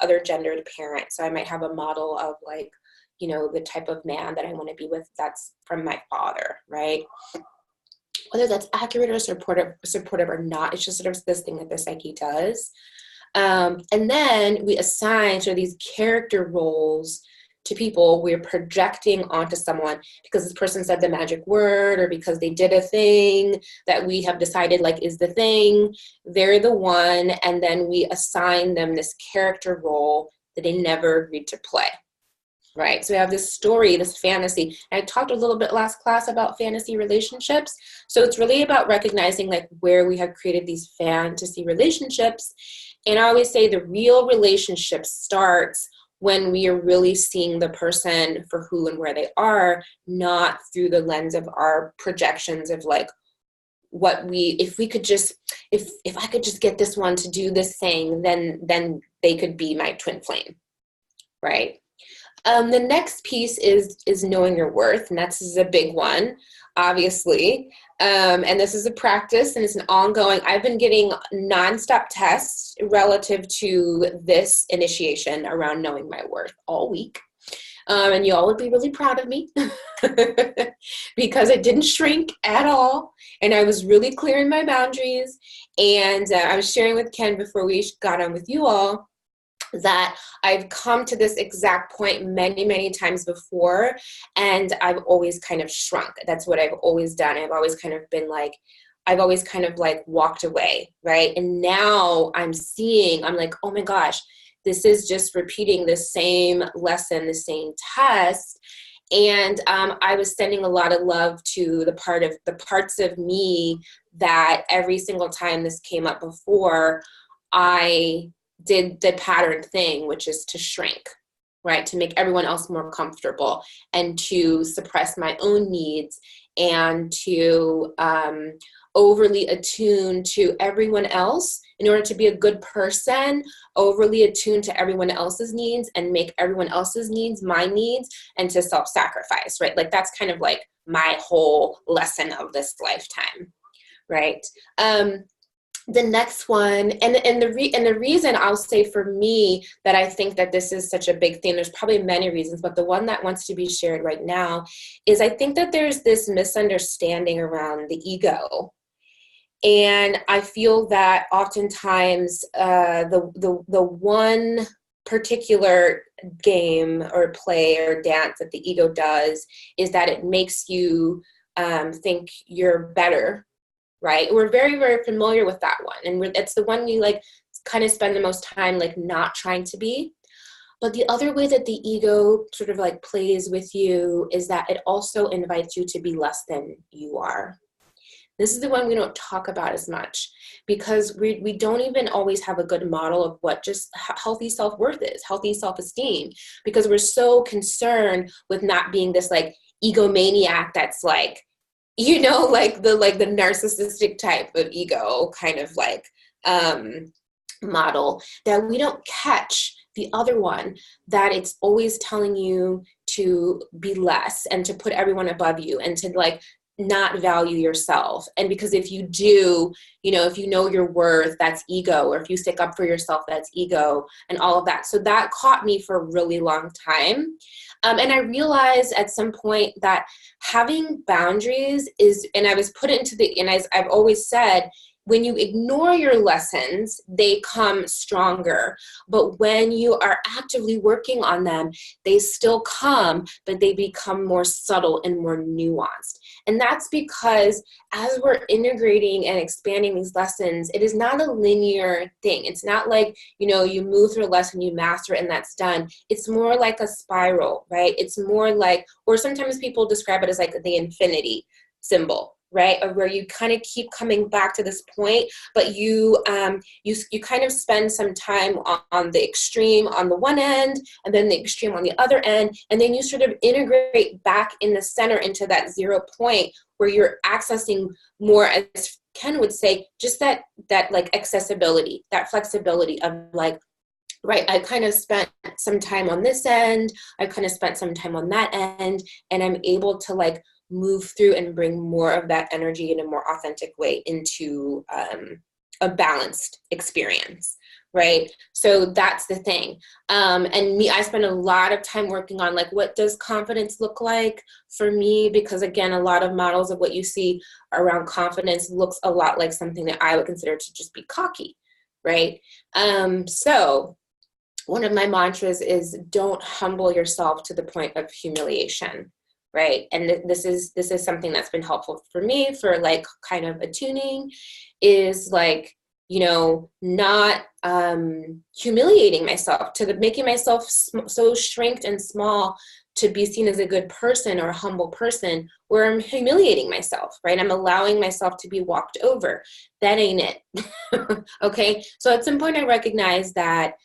other gendered parent. So I might have a model of like, the type of man that I want to be with, that's from my father, right? Whether that's accurate or supportive or not, it's just sort of this thing that the psyche does. And then we assign sort of these character roles to people we're projecting onto someone because this person said the magic word or because they did a thing that we have decided like is the thing. They're the one, and then we assign them this character role that they never agreed to play. Right. So we have this story, this fantasy. And I talked a little bit last class about fantasy relationships. So it's really about recognizing like where we have created these fantasy relationships. And I always say the real relationship starts when we are really seeing the person for who and where they are, not through the lens of our projections of like if I could just get this one to do this thing, then they could be my twin flame. Right. The next piece is knowing your worth, and that's a big one, obviously. And this is a practice, and it's an ongoing. I've been getting nonstop tests relative to this initiation around knowing my worth all week. And you all would be really proud of me because I didn't shrink at all, and I was really clear in my boundaries. And I was sharing with Ken before we got on with you all that I've come to this exact point many, many times before, and I've always kind of shrunk. That's what I've always done. I've always kind of been like, I've always kind of like walked away, right? And now I'm like, oh my gosh, this is just repeating the same lesson, the same test. And I was sending a lot of love to the parts of me that every single time this came up before, I did the pattern thing, which is to shrink, right? To make everyone else more comfortable and to suppress my own needs and to overly attune to everyone else in order to be a good person, overly attune to everyone else's needs and make everyone else's needs my needs, and to self-sacrifice, right? Like that's kind of like my whole lesson of this lifetime, right? The next one, and the reason I'll say for me that I think that this is such a big thing, there's probably many reasons, but the one that wants to be shared right now is I think that there's this misunderstanding around the ego. And I feel that oftentimes the one particular game or play or dance that the ego does is that it makes you think you're better, right? We're very, very familiar with that one. And it's the one we like kind of spend the most time like not trying to be. But the other way that the ego sort of like plays with you is that it also invites you to be less than you are. This is the one we don't talk about as much because we don't even always have a good model of what just healthy self-worth is, healthy self-esteem, because we're so concerned with not being this like egomaniac that's like, you know, like the narcissistic type of ego kind of like model, that we don't catch the other one, that it's always telling you to be less and to put everyone above you and to like not value yourself. And because if you do, you know, if you know your worth, that's ego. Or if you stick up for yourself, that's ego, and all of that. So that caught me for a really long time. And I realized at some point that having boundaries is, and I was put into the, and as I've always said, when you ignore your lessons, they come stronger. But when you are actively working on them, they still come, but they become more subtle and more nuanced. And that's because as we're integrating and expanding these lessons, it is not a linear thing. It's not like, you know, you move through a lesson, you master it, and that's done. It's more like a spiral, right? It's more like, or sometimes people describe it as like the infinity symbol, right? Of where you kind of keep coming back to this point, but you kind of spend some time on the extreme on the one end, and then the extreme on the other end, and then you sort of integrate back in the center into that 0 point where you're accessing more, as Ken would say, just that like accessibility, that flexibility of like, right, I kind of spent some time on this end, I kind of spent some time on that end, and I'm able to like move through and bring more of that energy in a more authentic way into a balanced experience, right? So that's the thing. And me, I spend a lot of time working on like, what does confidence look like for me? Because again, a lot of models of what you see around confidence looks a lot like something that I would consider to just be cocky, right? So one of my mantras is don't humble yourself to the point of humiliation. Right. And this is something that's been helpful for me for like kind of attuning, is like, you know, not humiliating myself to making myself so shrinked and small to be seen as a good person or a humble person, where I'm humiliating myself, right? I'm allowing myself to be walked over. That ain't it. Okay. So at some point I recognize that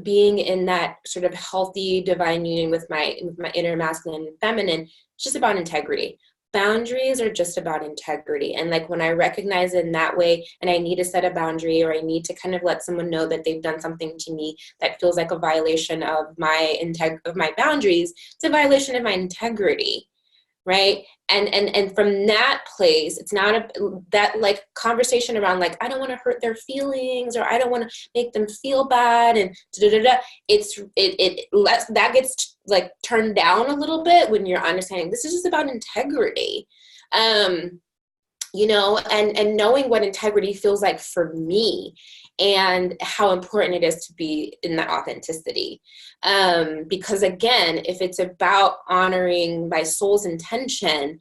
being in that sort of healthy divine union with my inner masculine and feminine, it's just about integrity. Boundaries are just about integrity. And like when I recognize it in that way, and I need to set a boundary, or I need to kind of let someone know that they've done something to me that feels like a violation of my boundaries, it's a violation of my integrity. Right. And from that place, it's not that like conversation around like, I don't want to hurt their feelings, or I don't want to make them feel bad, and that gets like turned down a little bit when you're understanding this is just about integrity. You know, and knowing what integrity feels like for me, and how important it is to be in that authenticity. Because again, if it's about honoring my soul's intention,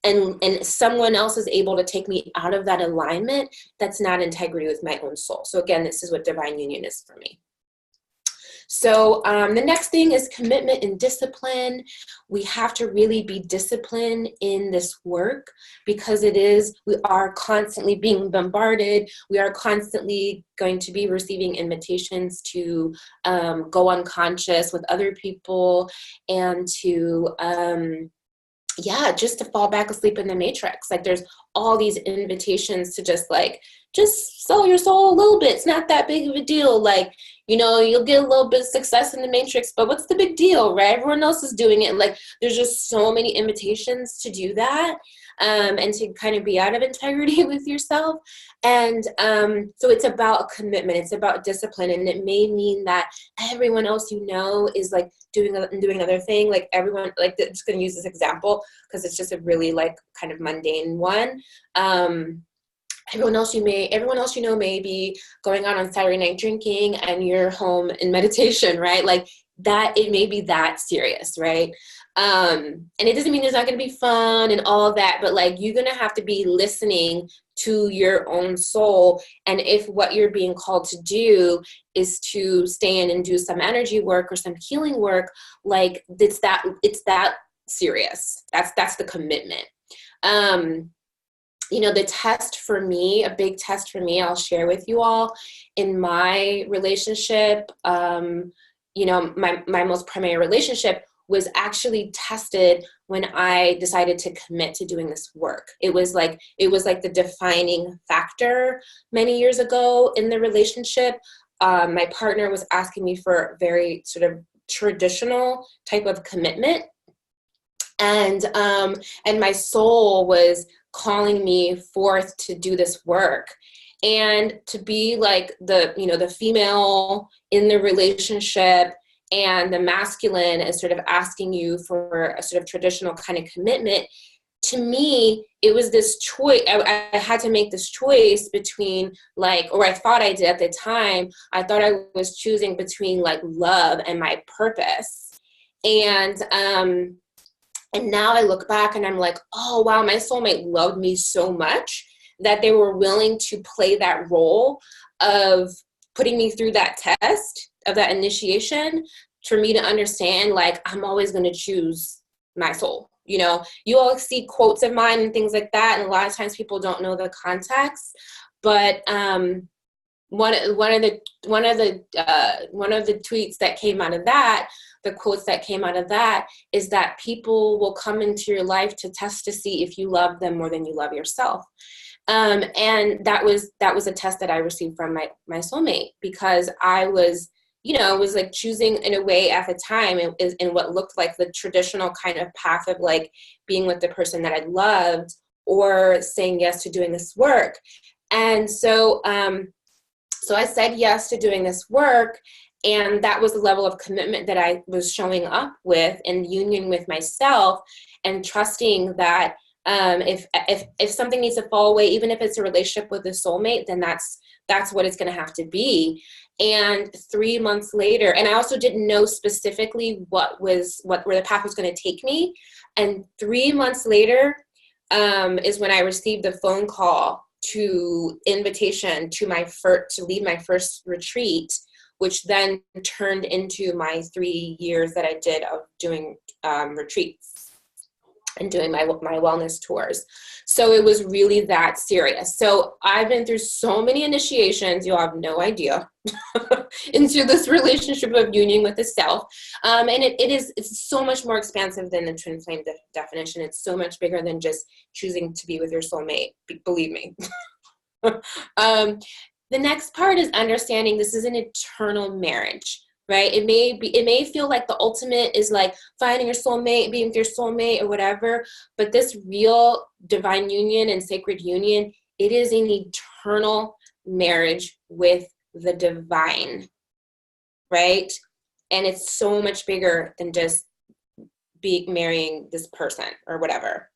and someone else is able to take me out of that alignment, that's not integrity with my own soul. So again, this is what divine union is for me. So the next thing is commitment and discipline. We have to really be disciplined in this work, because we are constantly being bombarded. We are constantly going to be receiving invitations to go unconscious with other people, and to just to fall back asleep in the matrix. Like there's all these invitations to just sell your soul a little bit. It's not that big of a deal. Like, you know, you'll get a little bit of success in the matrix, but what's the big deal, right? Everyone else is doing it. Like there's just so many invitations to do that. and to kind of be out of integrity with yourself. And so it's about a commitment. It's about discipline. And it may mean that everyone else you know is like doing another thing. Like everyone, like I'm just going to use this example because it's just a really like kind of mundane one. Everyone else you know may be going out on Saturday night drinking and you're home in meditation, right? Like that, it may be that serious, right? And it doesn't mean there's not going to be fun and all of that, but like you're going to have to be listening to your own soul. And if what you're being called to do is to stay in and do some energy work or some healing work, like it's that serious. That's the commitment. You know, the test for me, a big test for me, I'll share with you all in my relationship. You know, my most primary relationship was actually tested when I decided to commit to doing this work. It was like the defining factor many years ago in the relationship. My partner was asking me for a very sort of traditional type of commitment. And my soul was calling me forth to do this work and to be like the female in the relationship, and the masculine is sort of asking you for a sort of traditional kind of commitment. To me, it was this choice. I had to make this choice between or I thought I did at the time. I thought I was choosing between like love and my purpose. And now I look back and I'm like, oh, wow, my soulmate loved me so much that they were willing to play that role of putting me through that test of that initiation for me to understand, like, I'm always going to choose my soul. You know, you all see quotes of mine and things like that. And a lot of times people don't know the context, but one of the tweets that came out of that, the quotes that came out of that, is that people will come into your life to test to see if you love them more than you love yourself. And that was a test that I received from my soulmate, because I was like choosing in a way at the time in what looked like the traditional kind of path of like being with the person that I loved or saying yes to doing this work. And so I said yes to doing this work. And that was the level of commitment that I was showing up with in union with myself, and trusting that if something needs to fall away, even if it's a relationship with a soulmate, then that's what it's going to have to be. And 3 months later, and I also didn't know specifically where the path was going to take me. And 3 months later is when I received the phone call to invitation to lead my first retreat, which then turned into my 3 years that I did of doing retreats and doing my wellness tours. So it was really that serious. So I've been through so many initiations, you'll have no idea, into this relationship of union with the self. And it's so much more expansive than the twin flame definition. It's so much bigger than just choosing to be with your soulmate, believe me. The next part is understanding this is an eternal marriage. Right? It may feel like the ultimate is like finding your soulmate, being with your soulmate or whatever, but this real divine union and sacred union, it is an eternal marriage with the divine, right? And it's so much bigger than just marrying this person or whatever.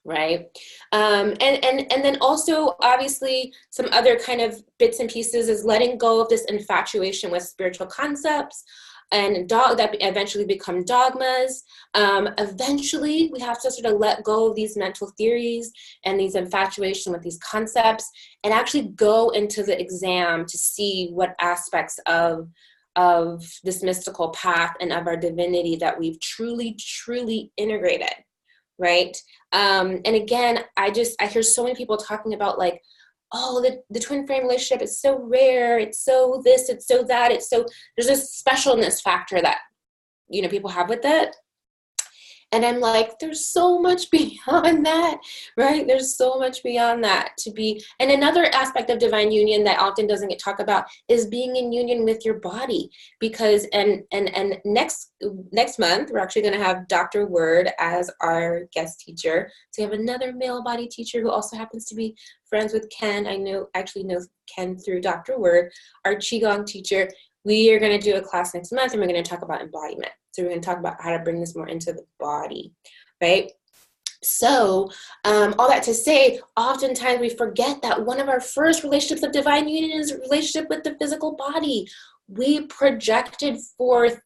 Right. And then also, obviously, some other kind of bits and pieces is letting go of this infatuation with spiritual concepts and that eventually become dogmas. Eventually, we have to sort of let go of these mental theories and these infatuation with these concepts and actually go into the exam to see what aspects of this mystical path and of our divinity that we've truly, truly integrated. Right. And again, I hear so many people talking about like, oh, the twin flame relationship is so rare. It's so this, it's so that, there's this specialness factor that, people have with it. And I'm like, there's so much beyond that, right? There's so much beyond that to be. And another aspect of divine union that often doesn't get talked about is being in union with your body. Because and next month we're actually going to have Dr. Word as our guest teacher. So we have another male body teacher who also happens to be friends with Ken. Actually know Ken through Dr. Word, our Qigong teacher. We are going to do a class next month, and we're going to talk about embodiment. So we're going to talk about how to bring this more into the body, right? So all that to say, oftentimes we forget that one of our first relationships of divine union is a relationship with the physical body. We projected forth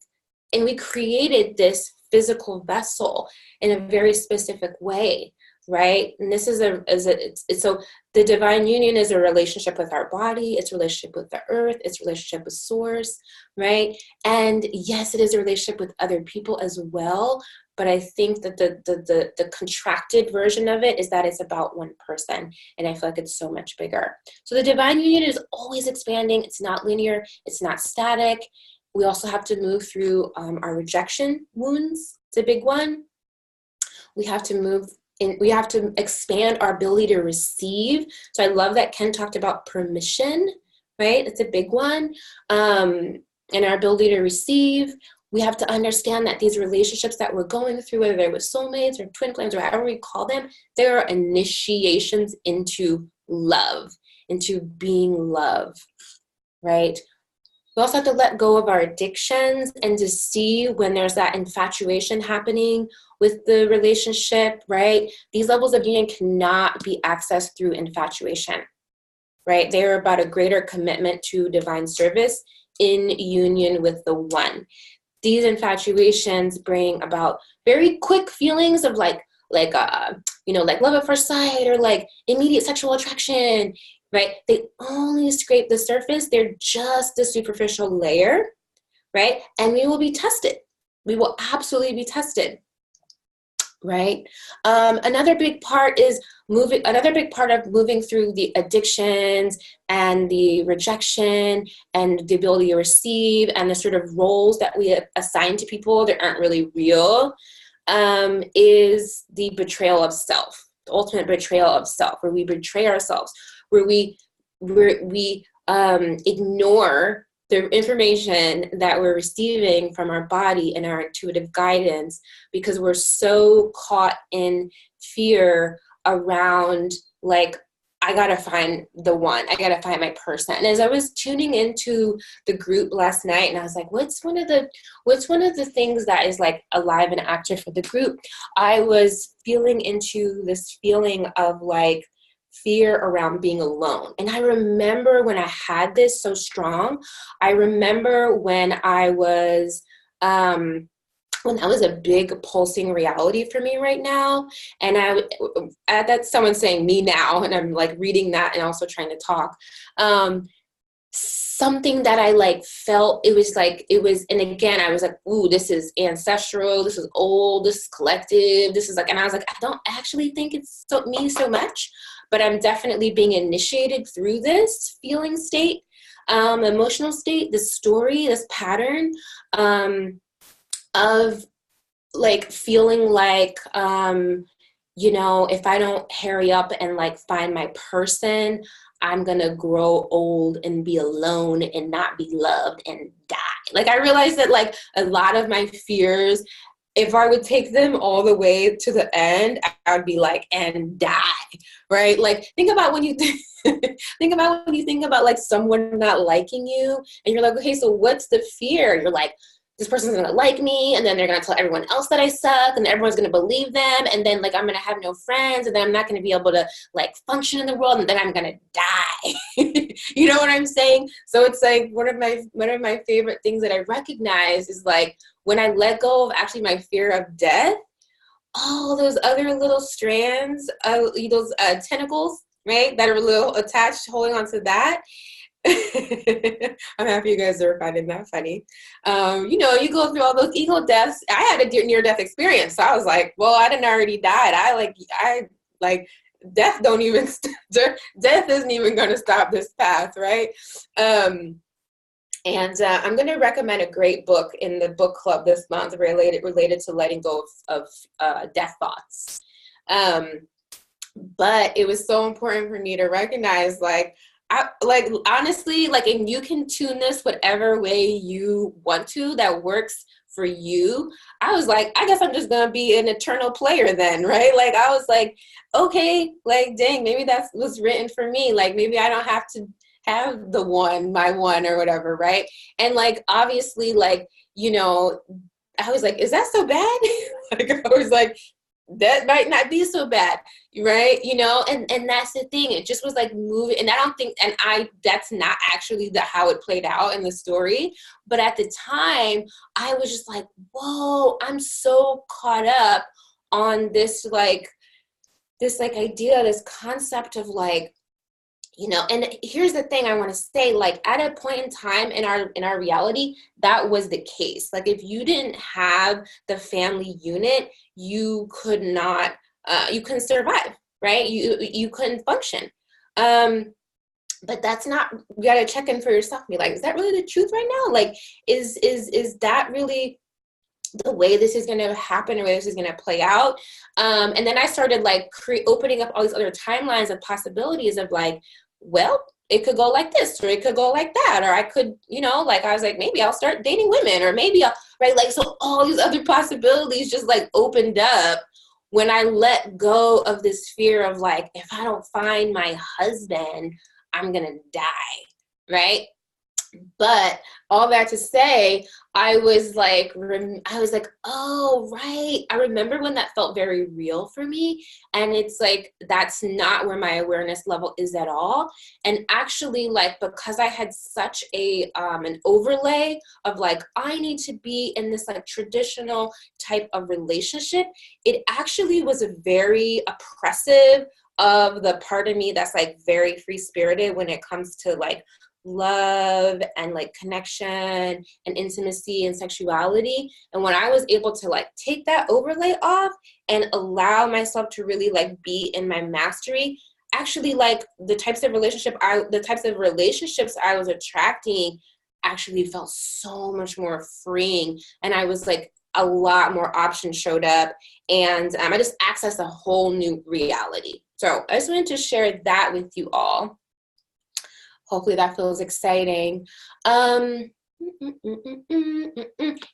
and we created this physical vessel in a very specific way, right? And this so the divine union is a relationship with our body, it's a relationship with the earth, it's a relationship with source, right? And yes, it is a relationship with other people as well, but I think that the contracted version of it is that it's about one person, and I feel like it's so much bigger. So the divine union is always expanding, it's not linear, it's not static. We also have to move through our rejection wounds, it's a big one. We have to expand our ability to receive. So I love that Ken talked about permission, right? It's a big one. And our ability to receive. We have to understand that these relationships that we're going through, whether they're with soulmates or twin flames or however we call them, they are initiations into love, into being love, right? We also have to let go of our addictions and to see when there's that infatuation happening with the relationship, right? These levels of union cannot be accessed through infatuation, right? They are about a greater commitment to divine service in union with the one. These infatuations bring about very quick feelings of like love at first sight or like immediate sexual attraction, right? They only scrape the surface. They're just a superficial layer, right? And we will be tested. We will absolutely be tested, right? Another big part of moving through the addictions and the rejection and the ability to receive and the sort of roles that we assign to people that aren't really real, is the betrayal of self, the ultimate betrayal of self, where we betray ourselves, where we ignore the information that we're receiving from our body and our intuitive guidance because we're so caught in fear around like, I gotta find the one, I gotta find my person. And as I was tuning into the group last night, and I was like, what's one of the things that is like alive and active for the group? I was feeling into this feeling of like fear around being alone. And I remember when I had this so strong, I remember when I was when that was a big pulsing reality for me right now. And that's someone saying me now, and I'm like reading that and also trying to talk. Something that I like felt, and again, I was like, ooh, this is ancestral, this is old, this is collective, this is like, and I was like, I don't actually think it's me so much, but I'm definitely being initiated through this feeling state, emotional state, this story, this pattern, of like feeling like, if I don't hurry up and like find my person, I'm gonna grow old and be alone and not be loved and die. Like I realized that like a lot of my fears, if I would take them all the way to the end, I would be like, and die, right? Like think about when you think about like someone not liking you and you're like, okay, so what's the fear? You're like, this person's gonna like me, and then they're gonna tell everyone else that I suck, and everyone's gonna believe them, and then like I'm gonna have no friends, and then I'm not gonna be able to like function in the world, and then I'm gonna die. You know what I'm saying? So it's like one of my favorite things that I recognize is like when I let go of actually my fear of death, all those other little strands, those tentacles, right, that are a little attached, holding on to that. I'm happy you guys are finding that funny. You go through all those ego deaths. I had a near-death experience, so I was like, well, I didn't already died. I death don't even death isn't even going to stop this path, right? And I'm going to recommend a great book in the book club this month related to letting go of death thoughts. But it was so important for me to recognize, like, honestly, like, and you can tune this whatever way you want to that works for you. I was like, I guess I'm just gonna be an eternal player then, right? Like, I was like, okay, like, dang, maybe that was written for me. Like, maybe I don't have to have my one or whatever, right? And like, obviously, like, you know, I was like, is that so bad? Like, I was like, that might not be so bad, right? You know, and that's the thing. It just was like moving, and I don't think, and that's not actually how it played out in the story. But at the time, I was just like, whoa, I'm so caught up on this idea, this concept of like, you know. And here's the thing I want to say, like, at a point in time in our reality, that was the case. Like, if you didn't have the family unit, you could not, you couldn't survive, right? You couldn't function. But that's not, you got to check in for yourself and be like, is that really the truth right now? Like, is that really the way this is going to happen, or way this is going to play out? And then I started like opening up all these other timelines of possibilities of like, well, it could go like this, or it could go like that, or I could, you know, like, I was like, maybe I'll start dating women, or maybe I'll, right? Like, so all these other possibilities just like opened up when I let go of this fear of like, if I don't find my husband, I'm going to die, right? But all that to say, I was like, oh, right. I remember when that felt very real for me. And it's like, that's not where my awareness level is at all. And actually, like, because I had such an overlay of like, I need to be in this like traditional type of relationship, it actually was a very oppressive of the part of me that's like very free spirited when it comes to like love and like connection and intimacy and sexuality. And when I was able to like take that overlay off and allow myself to really like be in my mastery, actually, like, the types of relationships I was attracting actually felt so much more freeing. And I was like, a lot more options showed up, and I just accessed a whole new reality. So I just wanted to share that with you all. Hopefully that feels exciting.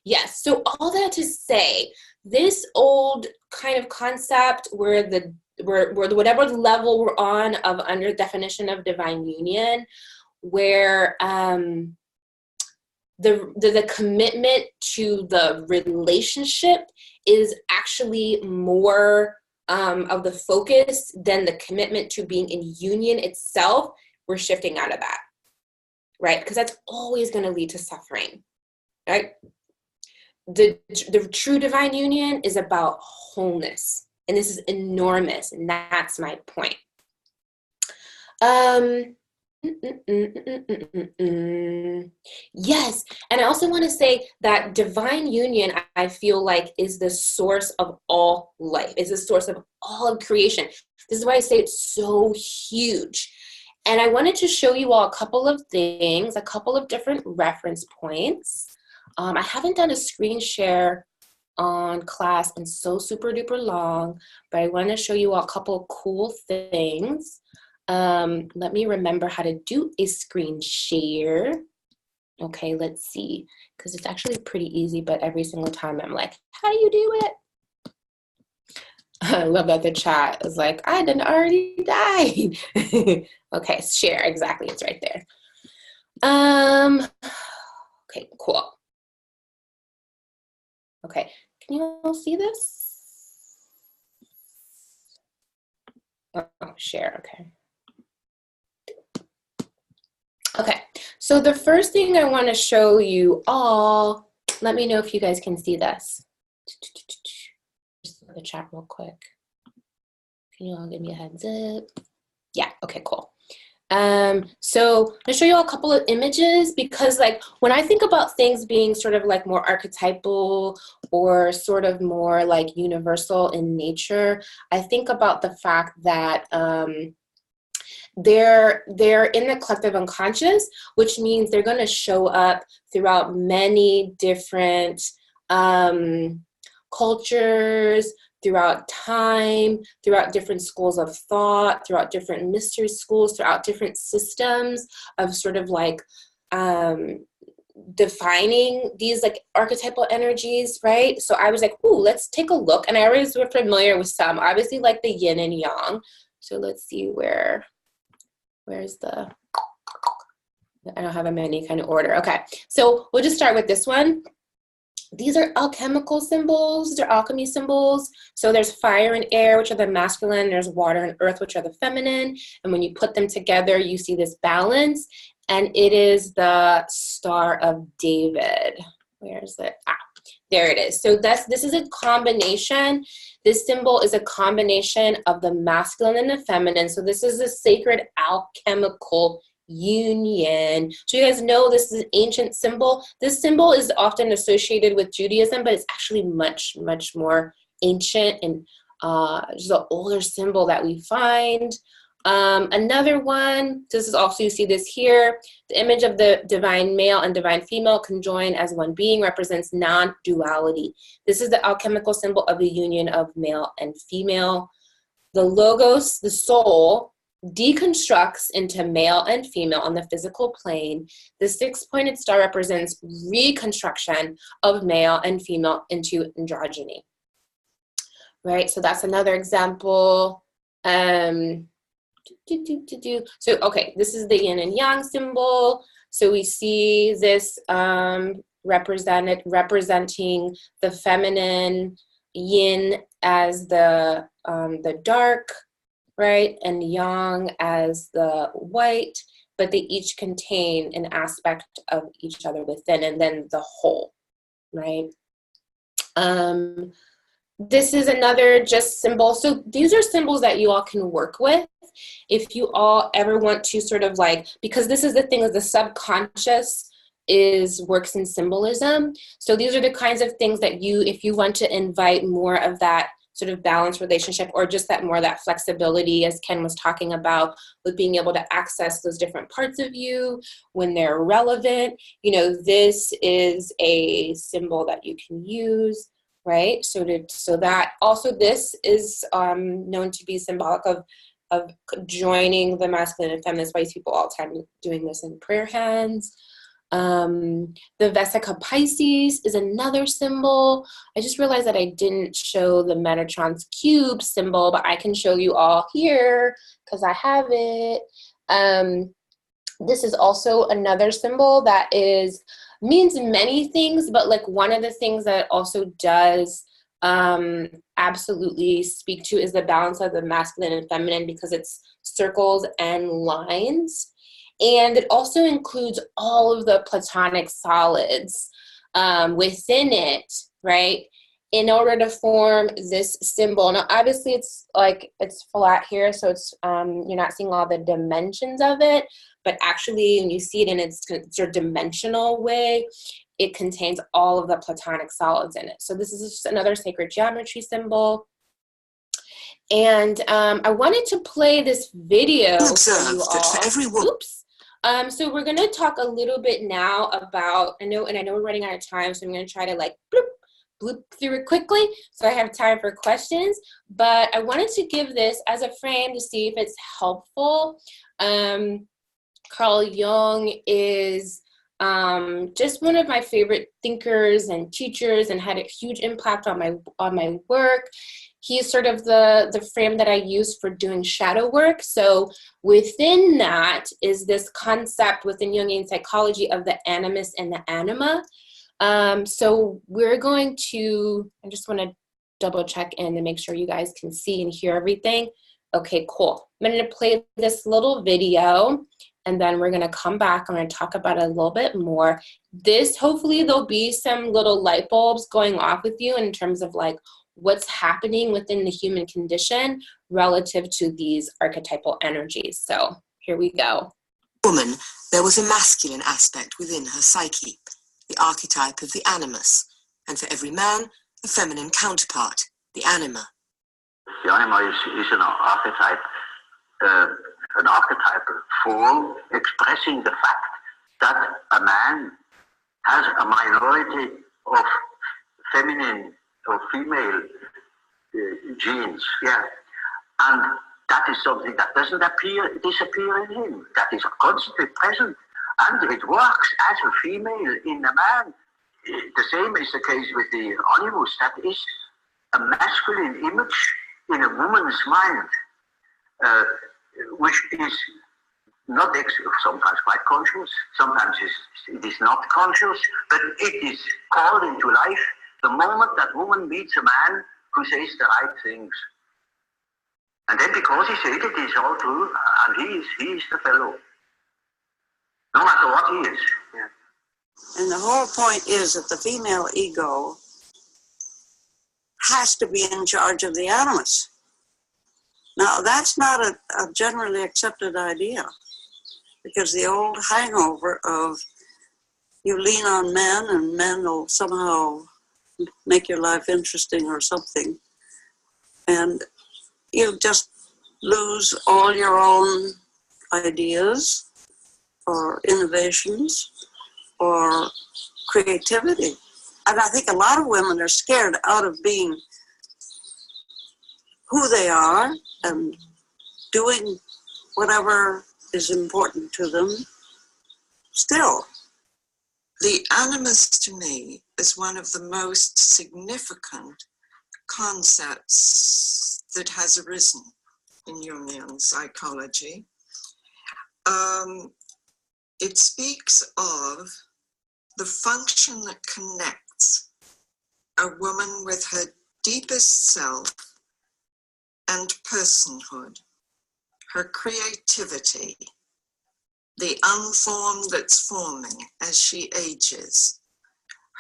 Yes, so all that to say, this old kind of concept where whatever level we're on of under definition of divine union, where the commitment to the relationship is actually more of the focus than the commitment to being in union itself, we're shifting out of that, right? Because that's always going to lead to suffering, right? The true divine union is about wholeness, and this is enormous, and that's my point. Yes, and I also want to say that divine union, I feel like, is the source of all life, is the source of all of creation. This is why I say it's so huge. And I wanted to show you all a couple of things, a couple of different reference points. I haven't done a screen share on class in so super duper long, but I want to show you all a couple of cool things. Let me remember how to do a screen share. Okay, let's see, because it's actually pretty easy, but every single time I'm like, how do you do it? I love that the chat is like, I done already died. Okay, share, exactly, it's right there. Okay, cool. Okay, can you all see this? Oh, share, okay. Okay, so the first thing I want to show you all, let me know if you guys can see this. Just look at the chat real quick. Can you all give me a heads up? Yeah, okay, cool. So I'm gonna show you all a couple of images, because like when I think about things being sort of like more archetypal or sort of more like universal in nature, I think about the fact that they're in the collective unconscious, which means they're going to show up throughout many different cultures, throughout time, throughout different schools of thought, throughout different mystery schools, throughout different systems of sort of like defining these like archetypal energies, right? So I was like, ooh, let's take a look. And I always were familiar with some, obviously like the yin and yang. So let's see where's the, I don't have them in any kind of order. Okay, so we'll just start with this one. These are alchemical symbols, they're alchemy symbols. So there's fire and air, which are the masculine, there's water and earth, which are the feminine. And when you put them together, you see this balance. And it is the Star of David. Where is it? Ah, there it is. So this is a combination. This symbol is a combination of the masculine and the feminine. So this is a sacred alchemical union. So you guys know this is an ancient symbol. This symbol is often associated with Judaism, but it's actually much, much more ancient and just an older symbol that we find. Another one, this is also, you see this here, the image of the divine male and divine female conjoined as one being represents non-duality. This is the alchemical symbol of the union of male and female. The logos, the soul, deconstructs into male and female on the physical plane. The six-pointed star represents reconstruction of male and female into androgyny. Right, so that's another example. So, okay, this is the yin and yang symbol. So we see this representing the feminine, yin as the dark, right, and yang as the white, but they each contain an aspect of each other within, and then the whole, right? This is another just symbol. So these are symbols that you all can work with if you all ever want to sort of like, because this is the thing, is the subconscious works in symbolism. So these are the kinds of things that if you want to invite more of that sort of balanced relationship, or just that more that flexibility, as Ken was talking about, with being able to access those different parts of you when they're relevant, you know, this is a symbol that you can use, right? So that also, this is known to be symbolic of joining the masculine and feminine. That's why people all the time doing this in prayer hands. The Vesica Pisces is another symbol. I just realized that I didn't show the Metatron's cube symbol, but I can show you all here because I have it. This is also another symbol that means many things, but like one of the things that it also does absolutely speak to is the balance of the masculine and feminine, because it's circles and lines. And it also includes all of the Platonic solids within it, right, in order to form this symbol. Now, obviously, it's flat here, so it's you're not seeing all the dimensions of it, but actually, when you see it in its sort of dimensional way, it contains all of the Platonic solids in it. So this is just another sacred geometry symbol. And I wanted to play this video for you all. Oops. So we're going to talk a little bit now about, I know we're running out of time, so I'm going to try to like bloop through it quickly so I have time for questions. But I wanted to give this as a frame to see if it's helpful. Carl Jung is just one of my favorite thinkers and teachers, and had a huge impact on my work. He's sort of the frame that I use for doing shadow work. So within that is this concept within Jungian psychology of the animus and the anima. So we're going to, I just want to double check in to make sure you guys can see and hear everything. Okay, cool. I'm going to play this little video, and then we're going to come back. I'm going to talk about it a little bit more. Hopefully there'll be some little light bulbs going off with you in terms of like what's happening within the human condition relative to these archetypal energies. So here we go. Woman, there was a masculine aspect within her psyche, the archetype of the animus, and for every man, a feminine counterpart, the anima. The anima is an archetype archetypal form expressing the fact that a man has a minority of feminine or female genes, yeah. And that is something that doesn't disappear in him. That is constantly present. And it works as a female in a man. The same is the case with the animus. That is a masculine image in a woman's mind, which is not sometimes quite conscious, sometimes it is not conscious, but it is called into life the moment that woman meets a man who says the right things. And then because he said it is all true, and he is the fellow. No matter what he is. Yeah. And the whole point is that the female ego has to be in charge of the animus. Now, that's not a generally accepted idea, because the old hangover of you lean on men and men will somehow make your life interesting or something, and you just lose all your own ideas or innovations or creativity. And I think a lot of women are scared out of being who they are and doing whatever is important to them still. The animus to me is one of the most significant concepts that has arisen in Jungian psychology. It speaks of the function that connects a woman with her deepest self and personhood, her creativity, the unformed that's forming as she ages,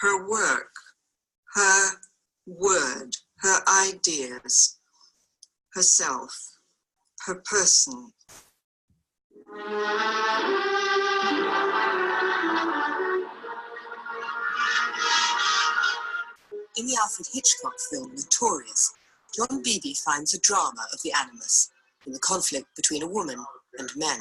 her work, her word, her ideas, herself, her person. In the Alfred Hitchcock film Notorious, John Beebe finds a drama of the animus in the conflict between a woman and men.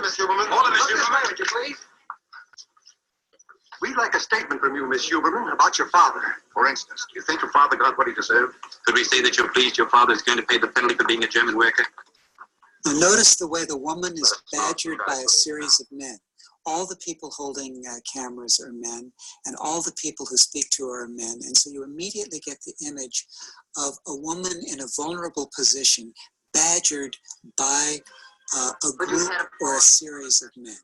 Miss Huberman. Hold it, Miss Huberman, would you please? We'd like a statement from you, Miss Huberman, about your father. For instance, do you think your father got what he deserved? Could we say that you're pleased your father is going to pay the penalty for being a German worker? Now notice the way the woman is badgered by a series of men. All the people holding cameras are men, and all the people who speak to her are men. And so you immediately get the image of a woman in a vulnerable position, badgered by a group or a series of men.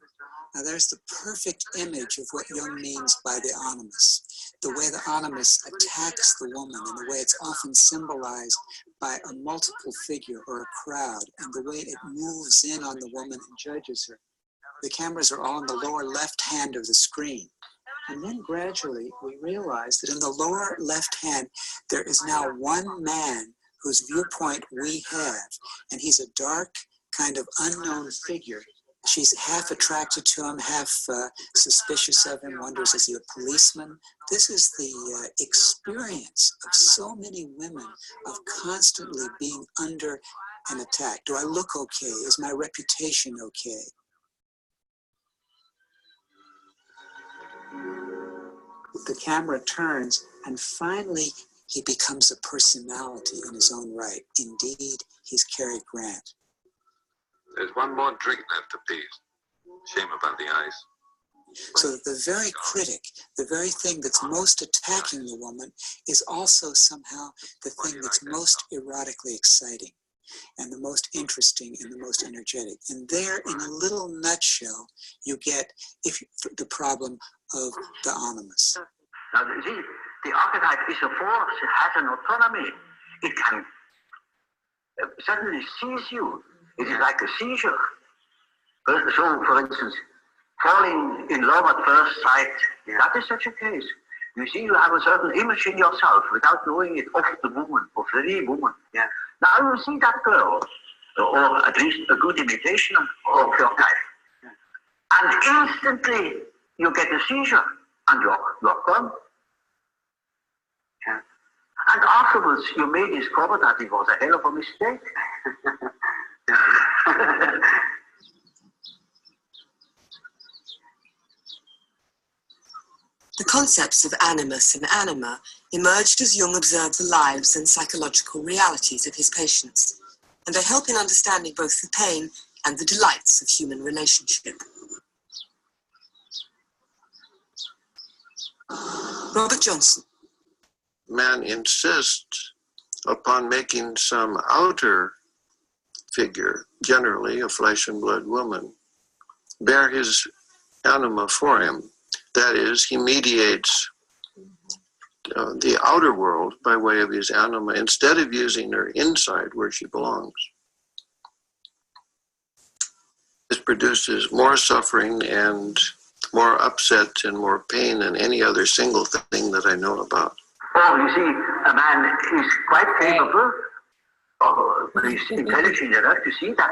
Now there's the perfect image of what Jung means by the animus. The way the animus attacks the woman, and the way it's often symbolized by a multiple figure or a crowd, and the way it moves in on the woman and judges her. The cameras are all in the lower left hand of the screen. And then gradually we realize that in the lower left hand, there is now one man whose viewpoint we have. And he's a dark, kind of unknown figure. She's half attracted to him, half suspicious of him, wonders, is he a policeman? This is the experience of so many women of constantly being under an attack. Do I look okay? Is my reputation okay? The camera turns, and finally he becomes a personality in his own right. Indeed, he's Cary Grant. There's one more drink left to please. Shame about the eyes. So that the very critic, the very thing that's most attacking the woman, is also somehow the thing that's most erotically exciting and the most interesting and the most energetic. And there, in a little nutshell, you get the problem of the animus. Now, see, the archetype is a force, it has an autonomy. It can suddenly seize you. It is like a seizure. So, for instance, falling in love at first sight, that is such a case. You see, you have a certain image in yourself without knowing it of the woman, of the woman. Yeah. Now you see that girl, or at least a good imitation of your type. And instantly you get a seizure, and you're gone. Yeah. And afterwards you may discover that it was a hell of a mistake. The concepts of animus and anima emerged as Jung observed the lives and psychological realities of his patients, and they help in understanding both the pain and the delights of human relationship. Robert Johnson. Man insists upon making some outer figure, generally a flesh and blood woman, bear his anima for him. That is, he mediates the outer world by way of his anima instead of using her inside where she belongs. This produces more suffering and more upset and more pain than any other single thing that I know about. Oh, you see, a man is quite capable, he's intelligent enough to see that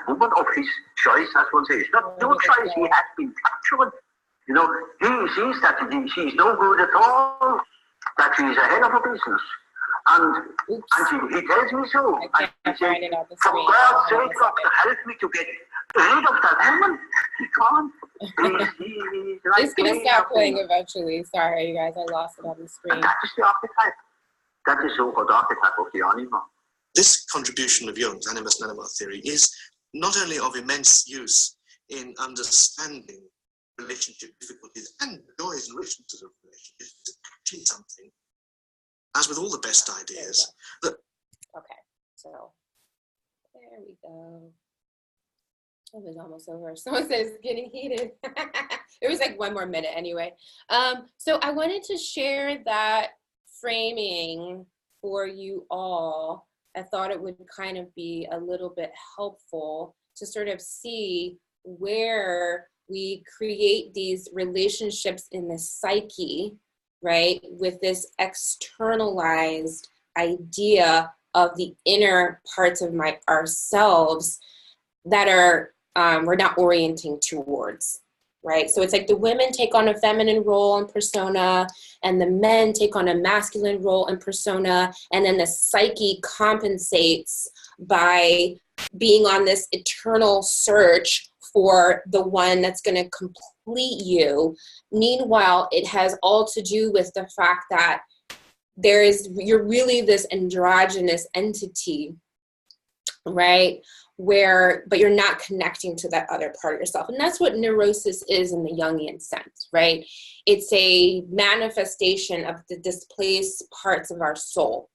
woman of his choice, as one says. Not no choice, he has been captured. You know, he sees that she's no good at all, that she's a hell of a business. And he tells me so. And he says, for God's sake, doctor, help me to get rid of that woman. He can't. It's going to stop playing eventually. Sorry, you guys, I lost it on the screen. And that is the archetype. That is the so-called archetype of the anima. This contribution of Jung's animus and anima theory is not only of immense use in understanding relationship difficulties and joys and richnesses of relationships, it's actually something, as with all the best ideas, that... Okay, so there we go. It was almost over. Someone says it's getting heated. It was like one more minute anyway. So I wanted to share that framing for you all. I thought it would kind of be a little bit helpful to sort of see where we create these relationships in the psyche, right, with this externalized idea of the inner parts of ourselves that are we're not orienting towards, right? So it's like the women take on a feminine role and persona, and the men take on a masculine role and persona, and then the psyche compensates by being on this eternal search for the one that's going to complete you. Meanwhile, it has all to do with the fact that you're really this androgynous entity, right? But you're not connecting to that other part of yourself. And that's what neurosis is in the Jungian sense, right? It's a manifestation of the displaced parts of our soul.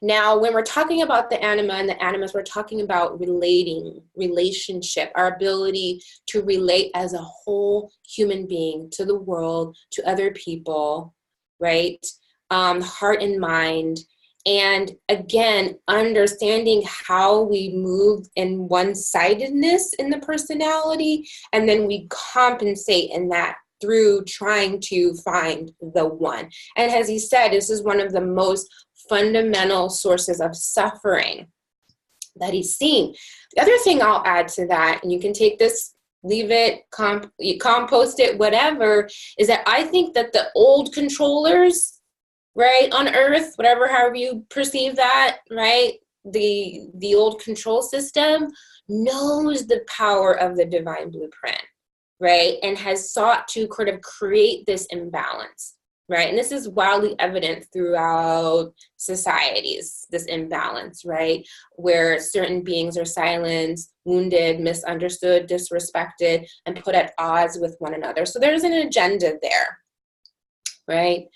Now, when we're talking about the anima and the animus, we're talking about relationship, our ability to relate as a whole human being to the world, to other people, right? Heart and mind. And again, understanding how we move in one-sidedness in the personality, and then we compensate in that through trying to find the one. And as he said, this is one of the most fundamental sources of suffering that he's seen. The other thing I'll add to that, and you can take this, leave it, compost it, whatever, is that I think that the old controllers, right, on Earth, however you perceive that, right, the old control system knows the power of the divine blueprint, right, and has sought to kind of create this imbalance, right, and this is wildly evident throughout societies, this imbalance, right, where certain beings are silenced, wounded, misunderstood, disrespected, and put at odds with one another. So there's an agenda there, right?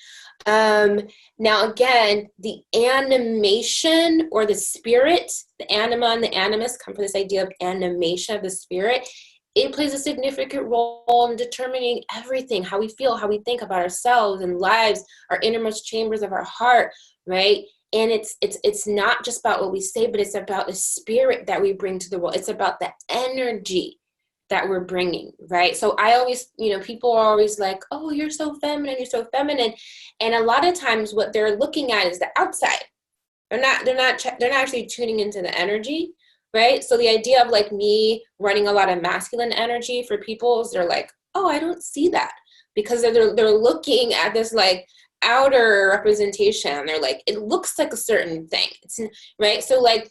Now again, the animation or the spirit, the anima and the animus come from this idea of animation of the spirit. It plays a significant role in determining everything, how we feel, how we think about ourselves and lives, our innermost chambers of our heart, right? And it's not just about what we say, but it's about the spirit that we bring to the world. It's about the energy that we're bringing, right? So I always, people are always like, oh, you're so feminine, you're so feminine. And a lot of times what they're looking at is the outside. They're not actually tuning into the energy, right? So the idea of like me running a lot of masculine energy for people is they're like, oh, I don't see that, because they're looking at this like outer representation. They're like, it looks like a certain thing, right? So like,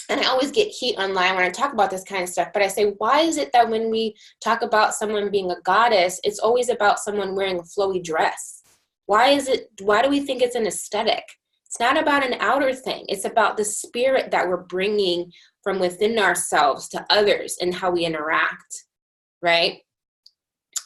and I always get heat online when I talk about this kind of stuff, but I say, why is it that when we talk about someone being a goddess, it's always about someone wearing a flowy dress? Why do we think it's an aesthetic? It's not about an outer thing. It's about the spirit that we're bringing from within ourselves to others and how we interact, right?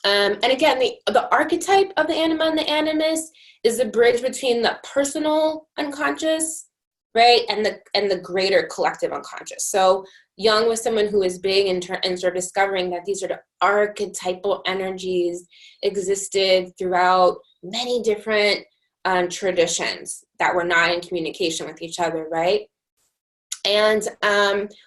And again, the archetype of the anima and the animus is the bridge between the personal unconscious, right, and the greater collective unconscious. So Jung was someone who was big in sort of discovering that these sort of archetypal energies existed throughout many different traditions that were not in communication with each other, right? And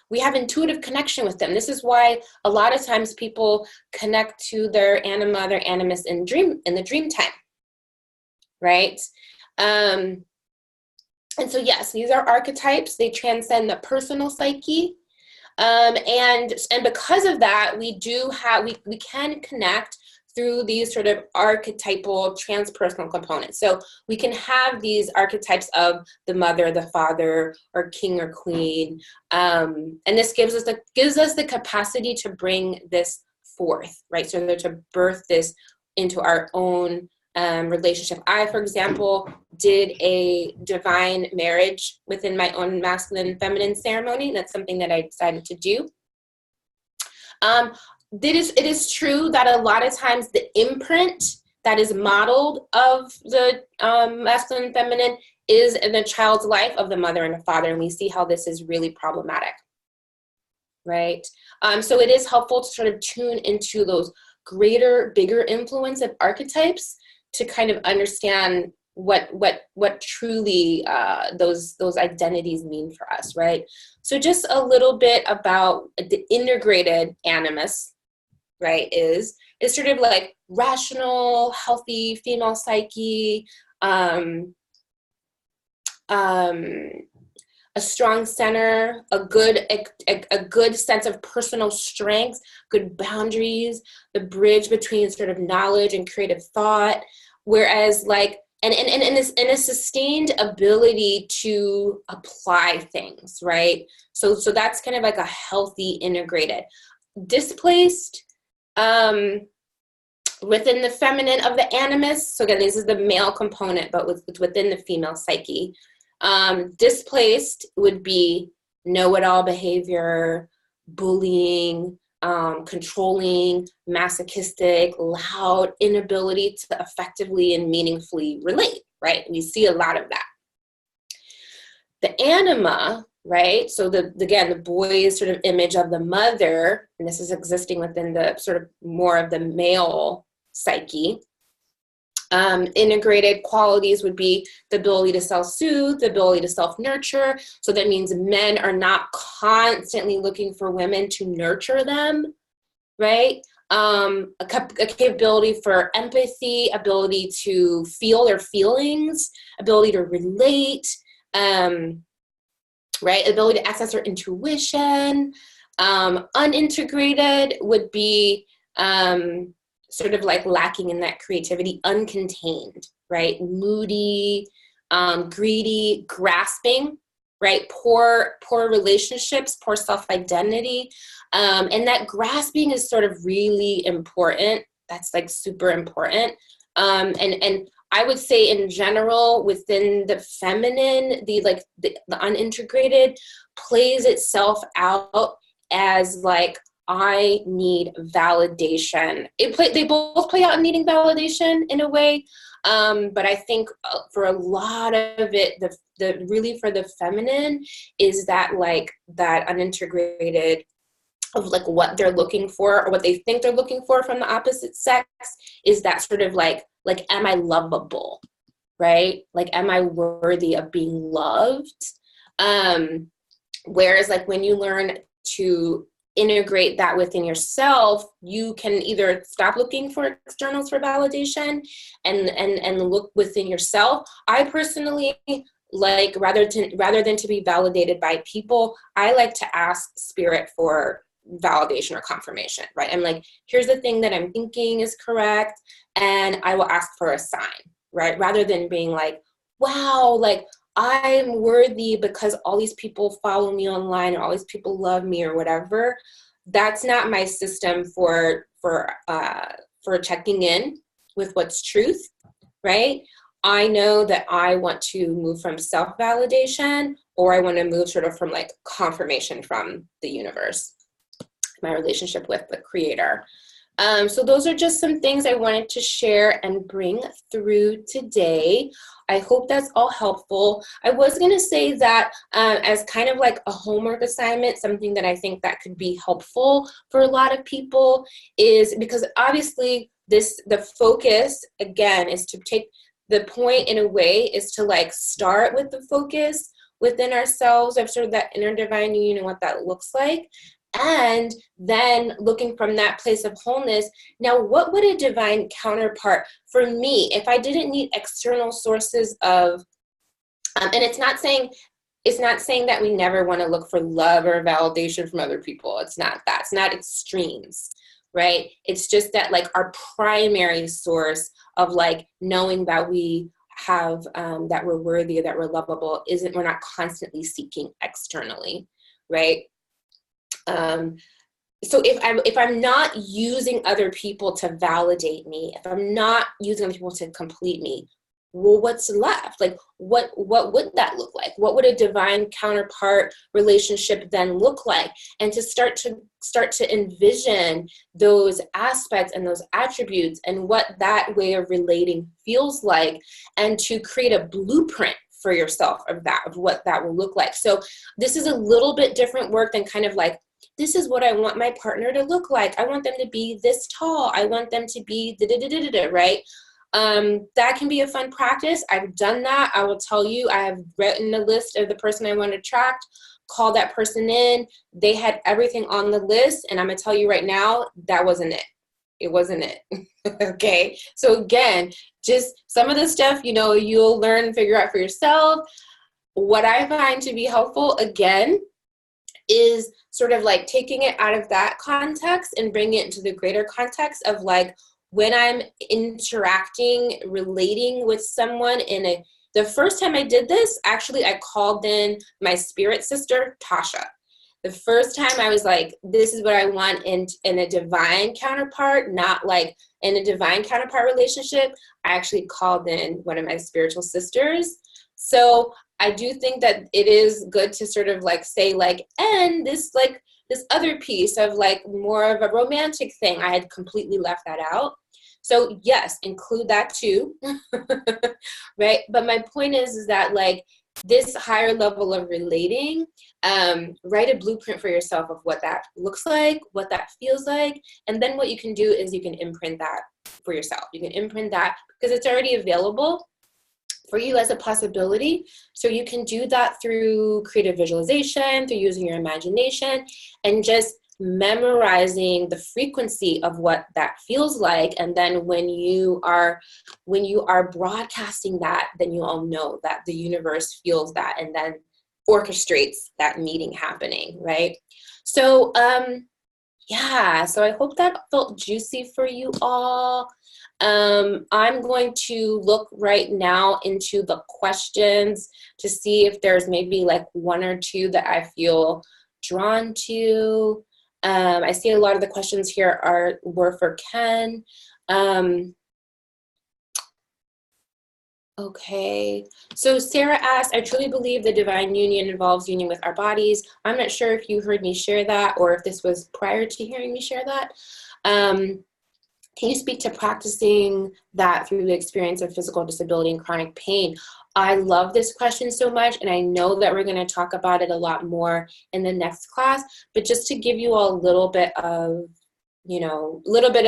we have intuitive connection with them. This is why a lot of times people connect to their anima, their animus in the dream time, right? And so yes, these are archetypes. They transcend the personal psyche, and because of that, we can connect through these sort of archetypal transpersonal components. So we can have these archetypes of the mother, the father, or king or queen, and this gives us the capacity to bring this forth, right? So to birth this into our own relationship. I, for example, did a divine marriage within my own masculine and feminine ceremony. That's something that I decided to do. It is true that a lot of times the imprint that is modeled of the masculine and feminine is in the child's life of the mother and the father, and we see how this is really problematic, right? So it is helpful to sort of tune into those greater, bigger influence of archetypes to kind of understand what truly those identities mean for us, right? So just a little bit about the integrated animus, right, is sort of like rational, healthy female psyche, a strong center, a good sense of personal strength, good boundaries, the bridge between sort of knowledge and creative thought, whereas like and a sustained ability to apply things, right? So that's kind of like a healthy integrated. Displaced within the feminine of the animus. So again, this is the male component, but within the female psyche. Displaced would be know-it-all behavior, bullying, controlling, masochistic, loud, inability to effectively and meaningfully relate, right? We see a lot of that. The anima, right? So the boy's sort of image of the mother, and this is existing within the sort of more of the male psyche. Integrated qualities would be the ability to self-soothe, the ability to self-nurture. So that means men are not constantly looking for women to nurture them, right? A capability for empathy, ability to feel their feelings, ability to relate, right? Ability to access their intuition. Unintegrated would be sort of like lacking in that creativity, uncontained, right? Moody, greedy, grasping, right? Poor relationships, poor self-identity. And that grasping is sort of really important. That's like super important. And I would say in general, within the feminine, the unintegrated plays itself out as like, I need validation. They both play out in needing validation in a way, but I think for a lot of it, the really for the feminine is that like that unintegrated of like what they're looking for or what they think they're looking for from the opposite sex is that sort of like am I lovable, right? Like am I worthy of being loved? Whereas like when you learn to integrate that within yourself, you can either stop looking for externals for validation and look within yourself. I personally like rather than to be validated by people, I like to ask spirit for validation or confirmation, right? I'm like, here's the thing that I'm thinking is correct, and I will ask for a sign, right? Rather than being like, wow, like I'm worthy because all these people follow me online or all these people love me or whatever. That's not my system for checking in with what's truth, right? I know that I want to move from self-validation, or I want to move sort of from like confirmation from the universe, my relationship with the creator. So those are just some things I wanted to share and bring through today. I hope that's all helpful. I was going to say that as kind of like a homework assignment, something that I think that could be helpful for a lot of people is because obviously the focus, again, is to take the point in a way is to like start with the focus within ourselves of sort of that inner divine union and what that looks like. And then looking from that place of wholeness, now what would a divine counterpart for me, if I didn't need external sources of, and it's not saying that we never want to look for love or validation from other people. It's not that. It's not extremes, right? It's just that like our primary source of like knowing that we have, that we're worthy, that we're lovable, we're not constantly seeking externally, right? So if I'm not using other people to validate me, if I'm not using other people to complete me, well, what's left? Like, what would that look like? What would a divine counterpart relationship then look like? And to start to envision those aspects and those attributes and what that way of relating feels like, and to create a blueprint for yourself of what that will look like. So this is a little bit different work than kind of like, this is what I want my partner to look like. I want them to be this tall. I want them to be right? That can be a fun practice. I've done that. I will tell you, I have written a list of the person I want to attract, call that person in. They had everything on the list. And I'm going to tell you right now, that wasn't it. It wasn't it. Okay. So again, just some of the stuff, you'll learn and figure out for yourself. What I find to be helpful, again, is sort of like taking it out of that context and bringing it into the greater context of like when I'm interacting, relating with someone the first time I did this, actually I called in my spirit sister, Tasha. The first time I was like, this is what I want in a divine counterpart, not like in a divine counterpart relationship. I actually called in one of my spiritual sisters. So I do think that it is good to sort of like say like, and this other piece of like more of a romantic thing, I had completely left that out. So yes, include that too, right? But my point is that like this higher level of relating, write a blueprint for yourself of what that looks like, what that feels like. And then what you can do is you can imprint that for yourself. You can imprint that because it's already available for you as a possibility. So you can do that through creative visualization, through using your imagination, and just memorizing the frequency of what that feels like. And then when you are broadcasting that, then you all know that the universe feels that and then orchestrates that meeting happening, right? So yeah, so I hope that felt juicy for you all. I'm going to look right now into the questions to see if there's maybe like one or two that I feel drawn to. I see a lot of the questions here were for Ken. Okay, so Sarah asked, I truly believe the divine union involves union with our bodies. I'm not sure if you heard me share that or if this was prior to hearing me share that. Can you speak to practicing that through the experience of physical disability and chronic pain? I love this question so much, and I know that we're going to talk about it a lot more in the next class, but just to give you all a little bit of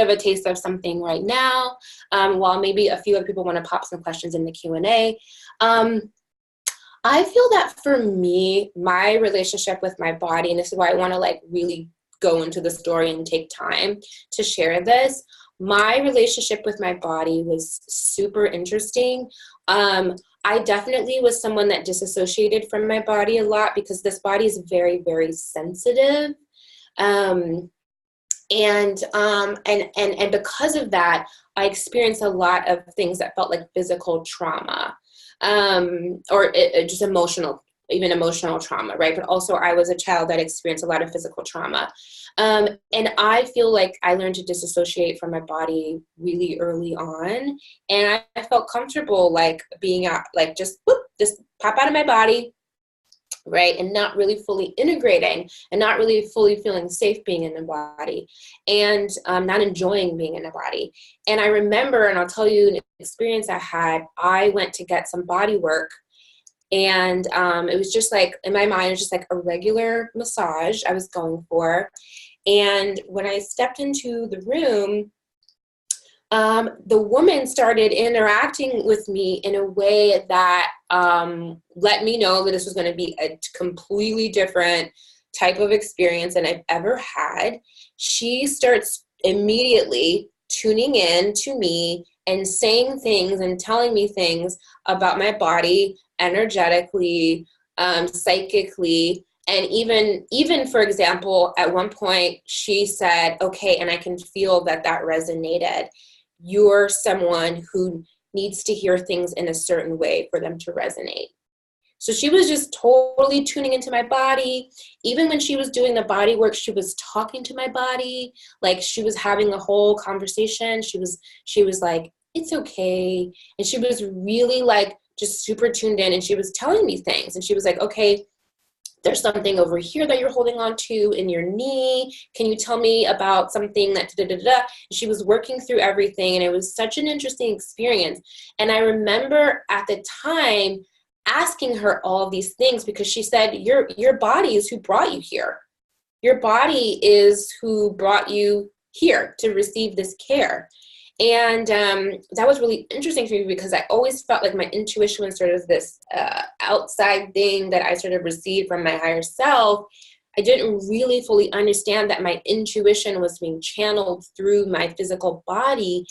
a taste of something right now, while maybe a few other people want to pop some questions in the Q&A. I feel that for me, my relationship with my body, and this is why I want to like really go into the story and take time to share this, my relationship with my body was super interesting. I definitely was someone that disassociated from my body a lot because this body is very, very sensitive. And because of that, I experienced a lot of things that felt like physical trauma, just emotional, even emotional trauma, right? But also I was a child that experienced a lot of physical trauma. And I feel like I learned to disassociate from my body really early on. And I felt comfortable like being out, like just pop out of my body, right? And not really fully integrating and not really fully feeling safe being in the body, and not enjoying being in the body. And I remember, and I'll tell you an experience I had, I went to get some body work, and it was just like, in my mind, it was just like a regular massage I was going for. And when I stepped into the room, the woman started interacting with me in a way that let me know that this was going to be a completely different type of experience than I've ever had. She starts immediately tuning in to me and saying things and telling me things about my body energetically, psychically. And even for example, at one point she said, okay, and I can feel that resonated. You're someone who needs to hear things in a certain way for them to resonate. So she was just totally tuning into my body. Even when she was doing the body work, she was talking to my body. Like she was having a whole conversation. She was like, it's okay. And she was really like just super tuned in, and she was telling me things. And she was like, okay, there's something over here that you're holding on to in your knee. Can you tell me about something that da-da-da-da? She was working through everything, and it was such an interesting experience. And I remember at the time asking her all these things, because she said, your body is who brought you here. Your body is who brought you here to receive this care. And that was really interesting to me, because I always felt like my intuition was sort of this outside thing that I sort of received from my higher self. I didn't really fully understand that my intuition was being channeled through my physical body,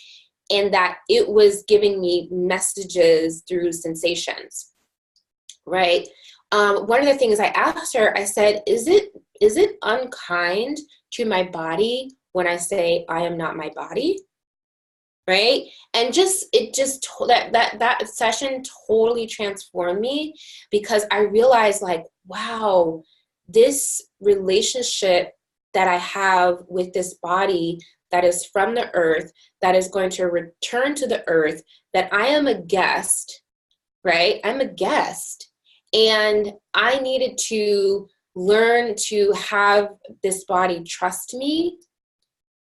and that it was giving me messages through sensations, right? One of the things I asked her, I said, is it unkind to my body when I say I am not my body? Right? And that session totally transformed me, because I realized like, wow, this relationship that I have with this body that is from the earth, that is going to return to the earth, that I am a guest, right? I'm a guest. And I needed to learn to have this body trust me,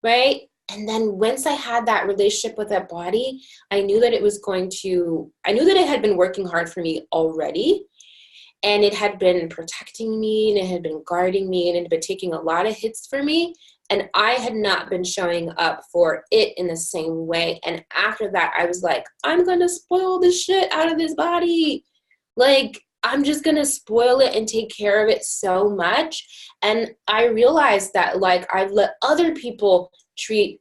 right? And then once I had that relationship with that body, I knew that it had been working hard for me already. And it had been protecting me, and it had been guarding me, and it had been taking a lot of hits for me. And I had not been showing up for it in the same way. And after that, I was like, I'm going to spoil the shit out of this body. Like, I'm just going to spoil it and take care of it so much. And I realized that, like, I've let other people treat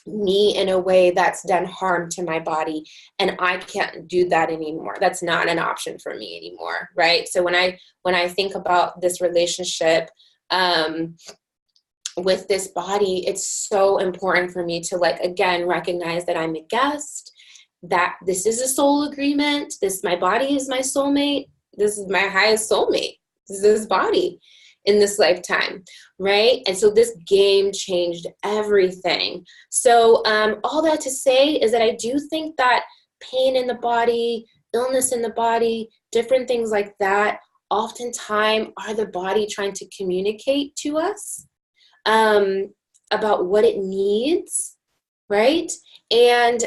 me in a way that's done harm to my body, and I can't do that anymore. That's not an option for me anymore, right? So when I think about this relationship with this body, it's so important for me to, like, again, recognize that I'm a guest, that this is a soul agreement. My body is my soulmate. This is my highest soulmate. This is this body in this lifetime, right? And so this game changed everything. So all that to say is that I do think that pain in the body, illness in the body, different things like that, oftentimes are the body trying to communicate to us about what it needs, right? And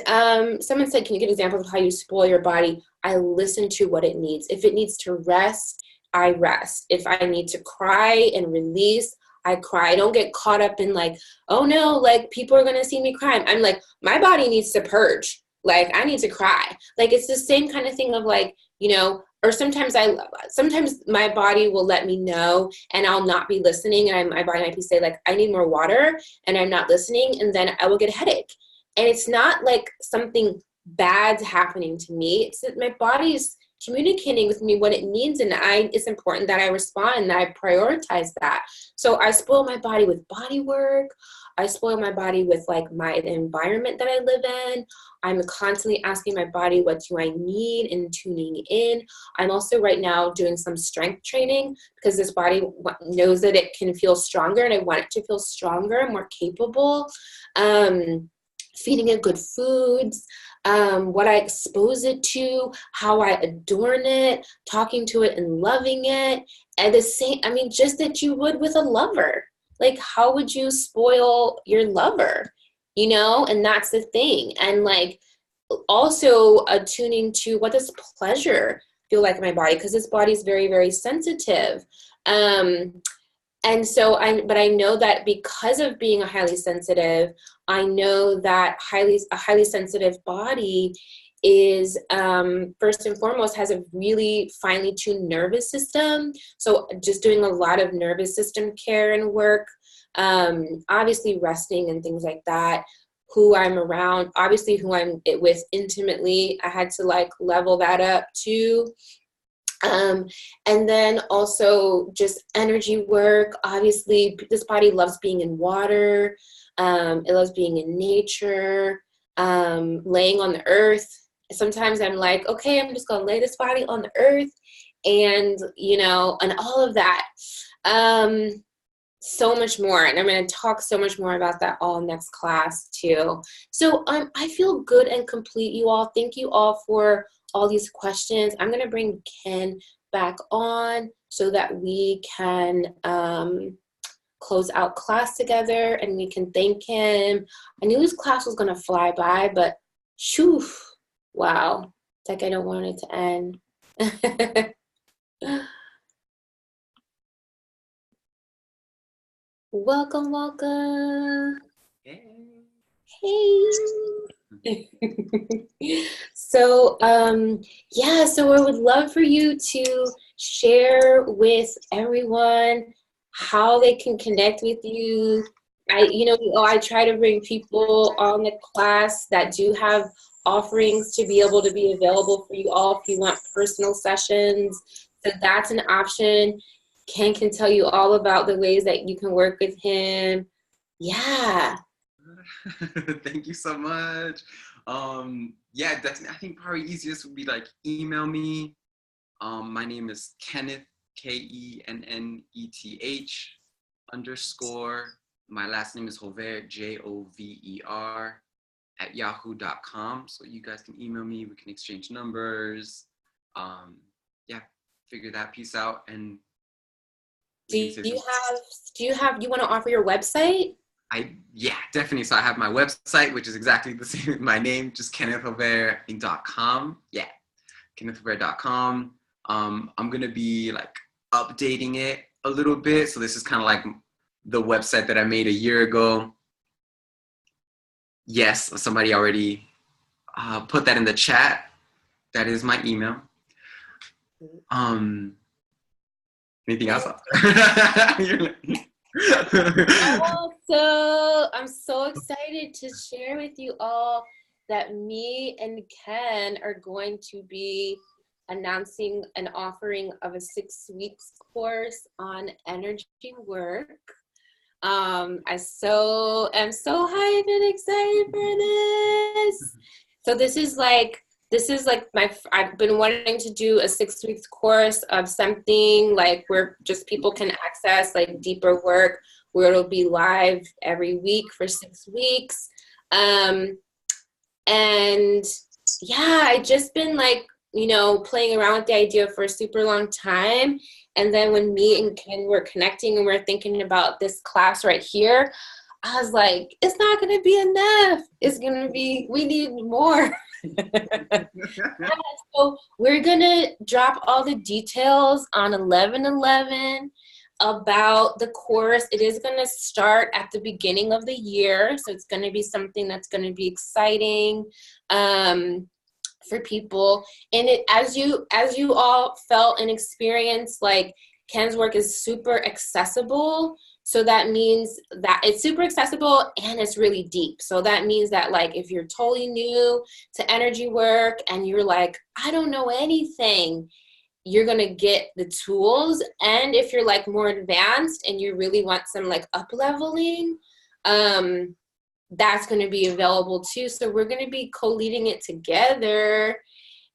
someone said, can you give examples of how you spoil your body? I listen to what it needs. If it needs to rest, I rest. If I need to cry and release, I cry. I don't get caught up in like, oh no, like people are going to see me crying. I'm like, my body needs to purge. Like I need to cry. Like it's the same kind of thing of like, you know, or sometimes my body will let me know and I'll not be listening. And my body might be say like, I need more water and I'm not listening. And then I will get a headache. And it's not like something bad's happening to me. It's that my body's communicating with me what it needs, and it's important that I respond and that I prioritize that. So I spoil my body with body work. I spoil my body with like the environment that I live in. I'm constantly asking my body, what do I need, and tuning in. I'm also right now doing some strength training because this body knows that it can feel stronger, and I want it to feel stronger, more capable. Feeding it good foods, what I expose it to, how I adorn it, talking to it and loving it. And just that you would with a lover. Like, how would you spoil your lover? And that's the thing. And like, also attuning to what does pleasure feel like in my body, because this body is very, very sensitive. And so I know that because of being a highly sensitive, I know that a highly sensitive body is, first and foremost, has a really finely tuned nervous system. So just doing a lot of nervous system care and work, obviously resting and things like that, who I'm around, obviously who I'm with intimately, I had to like level that up too. And then also just energy work. Obviously, this body loves being in water. It loves being in nature, laying on the earth. Sometimes I'm like, okay, I'm just going to lay this body on the earth and, and all of that. So much more. And I'm going to talk so much more about that all next class too. So I feel good and complete, you all. Thank you all for all these questions. I'm going to bring Ken back on so that we can close out class together and we can thank him. I knew this class was going to fly by, but shoo, wow. It's like I don't want it to end. Welcome. Hey. So so I would love for you to share with everyone how they can connect with you. I try to bring people on the class that do have offerings to be able to be available for you all if you want personal sessions. So that's an option. Ken can tell you all about the ways that you can work with him. Yeah. Thank you so much. Yeah, definitely. I think probably easiest would be like email me. My name is Kenneth, KENNETH_. My last name is Jover, JOVER @yahoo.com. So you guys can email me. We can exchange numbers. Figure that piece out. And do you want to offer your website? Yeah, definitely. So I have my website, which is exactly the same as my name, just KennethJover.com. Yeah, KennethJover.com. I'm going to be like updating it a little bit. So this is kind of like the website that I made a year ago. Yes, somebody already put that in the chat. That is my email. Anything else? Also, I'm so excited to share with you all that me and Ken are going to be announcing an offering of a 6 weeks course on energy work. I'm so hyped and excited for this. So this is like I've been wanting to do a 6 weeks course of something like where just people can access like deeper work, where it'll be live every week for 6 weeks. And yeah, I just been like, playing around with the idea for a super long time. And then when me and Ken were connecting and we're thinking about this class right here, I was like, it's not going to be enough. It's going to be, we need more. So we're going to drop all the details on 11/11 about the course. It is going to start at the beginning of the year. So it's going to be something that's going to be exciting for people. And as you all felt and experienced, like Ken's work is super accessible. So that means that it's super accessible and it's really deep. So that means that like if you're totally new to energy work and you're like, I don't know anything, you're going to get the tools. And if you're like more advanced and you really want some like up leveling, that's going to be available too. So we're going to be co-leading it together.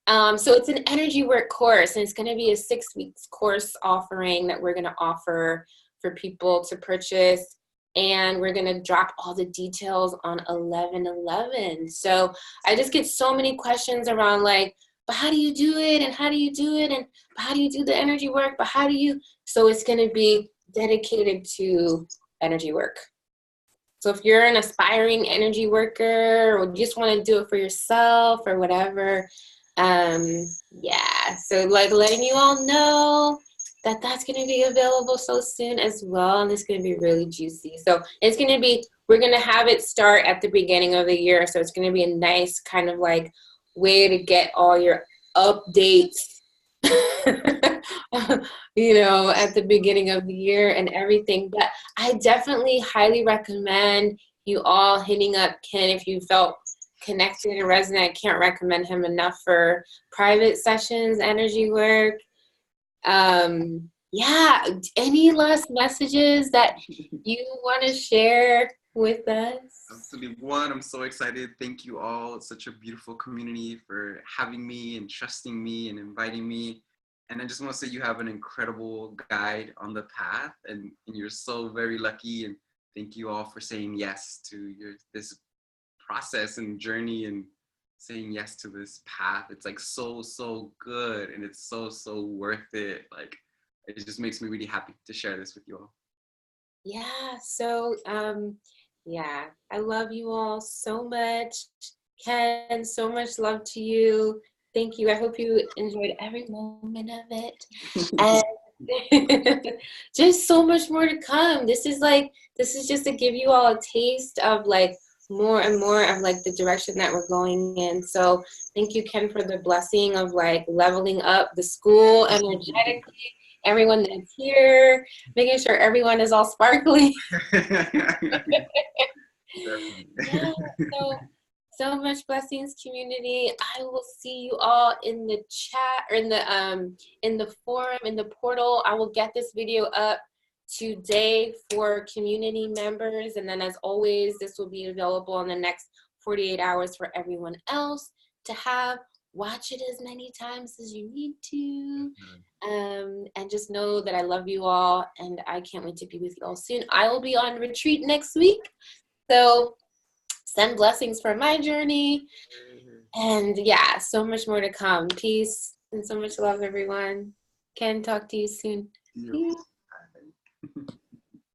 So it's an energy work course, and it's going to be a 6 weeks course offering that we're going to offer for people to purchase. And we're going to drop all the details on 11/11. So I just get so many questions around like, but how do you do it? And how do you do it? And how do you do the energy work? But how do you? So it's going to be dedicated to energy work. So if you're an aspiring energy worker or just want to do it for yourself or whatever, yeah. So like letting you all know that that's going to be available so soon as well. And it's going to be really juicy. So it's going to be, we're going to have it start at the beginning of the year. So it's going to be a nice kind of like way to get all your updates, you know, at the beginning of the year and everything. But I definitely highly recommend you all hitting up Ken if you felt connected and resonant. I can't recommend him enough for private sessions, energy work. Yeah, any last messages that you want to share with us? Absolutely. One, I'm so excited. Thank you all. It's such a beautiful community for having me and trusting me and inviting me. And I just want to say you have an incredible guide on the path, and you're so very lucky. And thank you all for saying yes to this process and journey and saying yes to this path. It's like so good, and it's so worth it. Like, it just makes me really happy to share this with you all. Yeah, so yeah, I love you all so much. Ken, so much love to you. Thank you. I hope you enjoyed every moment of it. And just so much more to come. This is just to give you all a taste of like more and more of like the direction that we're going in. So thank you, Ken, for the blessing of like leveling up the school energetically. Everyone that's here, making sure everyone is all sparkly. Yeah, so much blessings, community. I will see you all in the chat or in the forum, in the portal. I will get this video up today for community members, and then as always, this will be available in the next 48 hours for everyone else to have. Watch it as many times as you need to. And just know that I love you all, and I can't wait to be with you all soon. I will be on retreat next week, so send blessings for my journey. And yeah, so much more to come. Peace and so much love, everyone. Ken, talk to you soon. Yeah.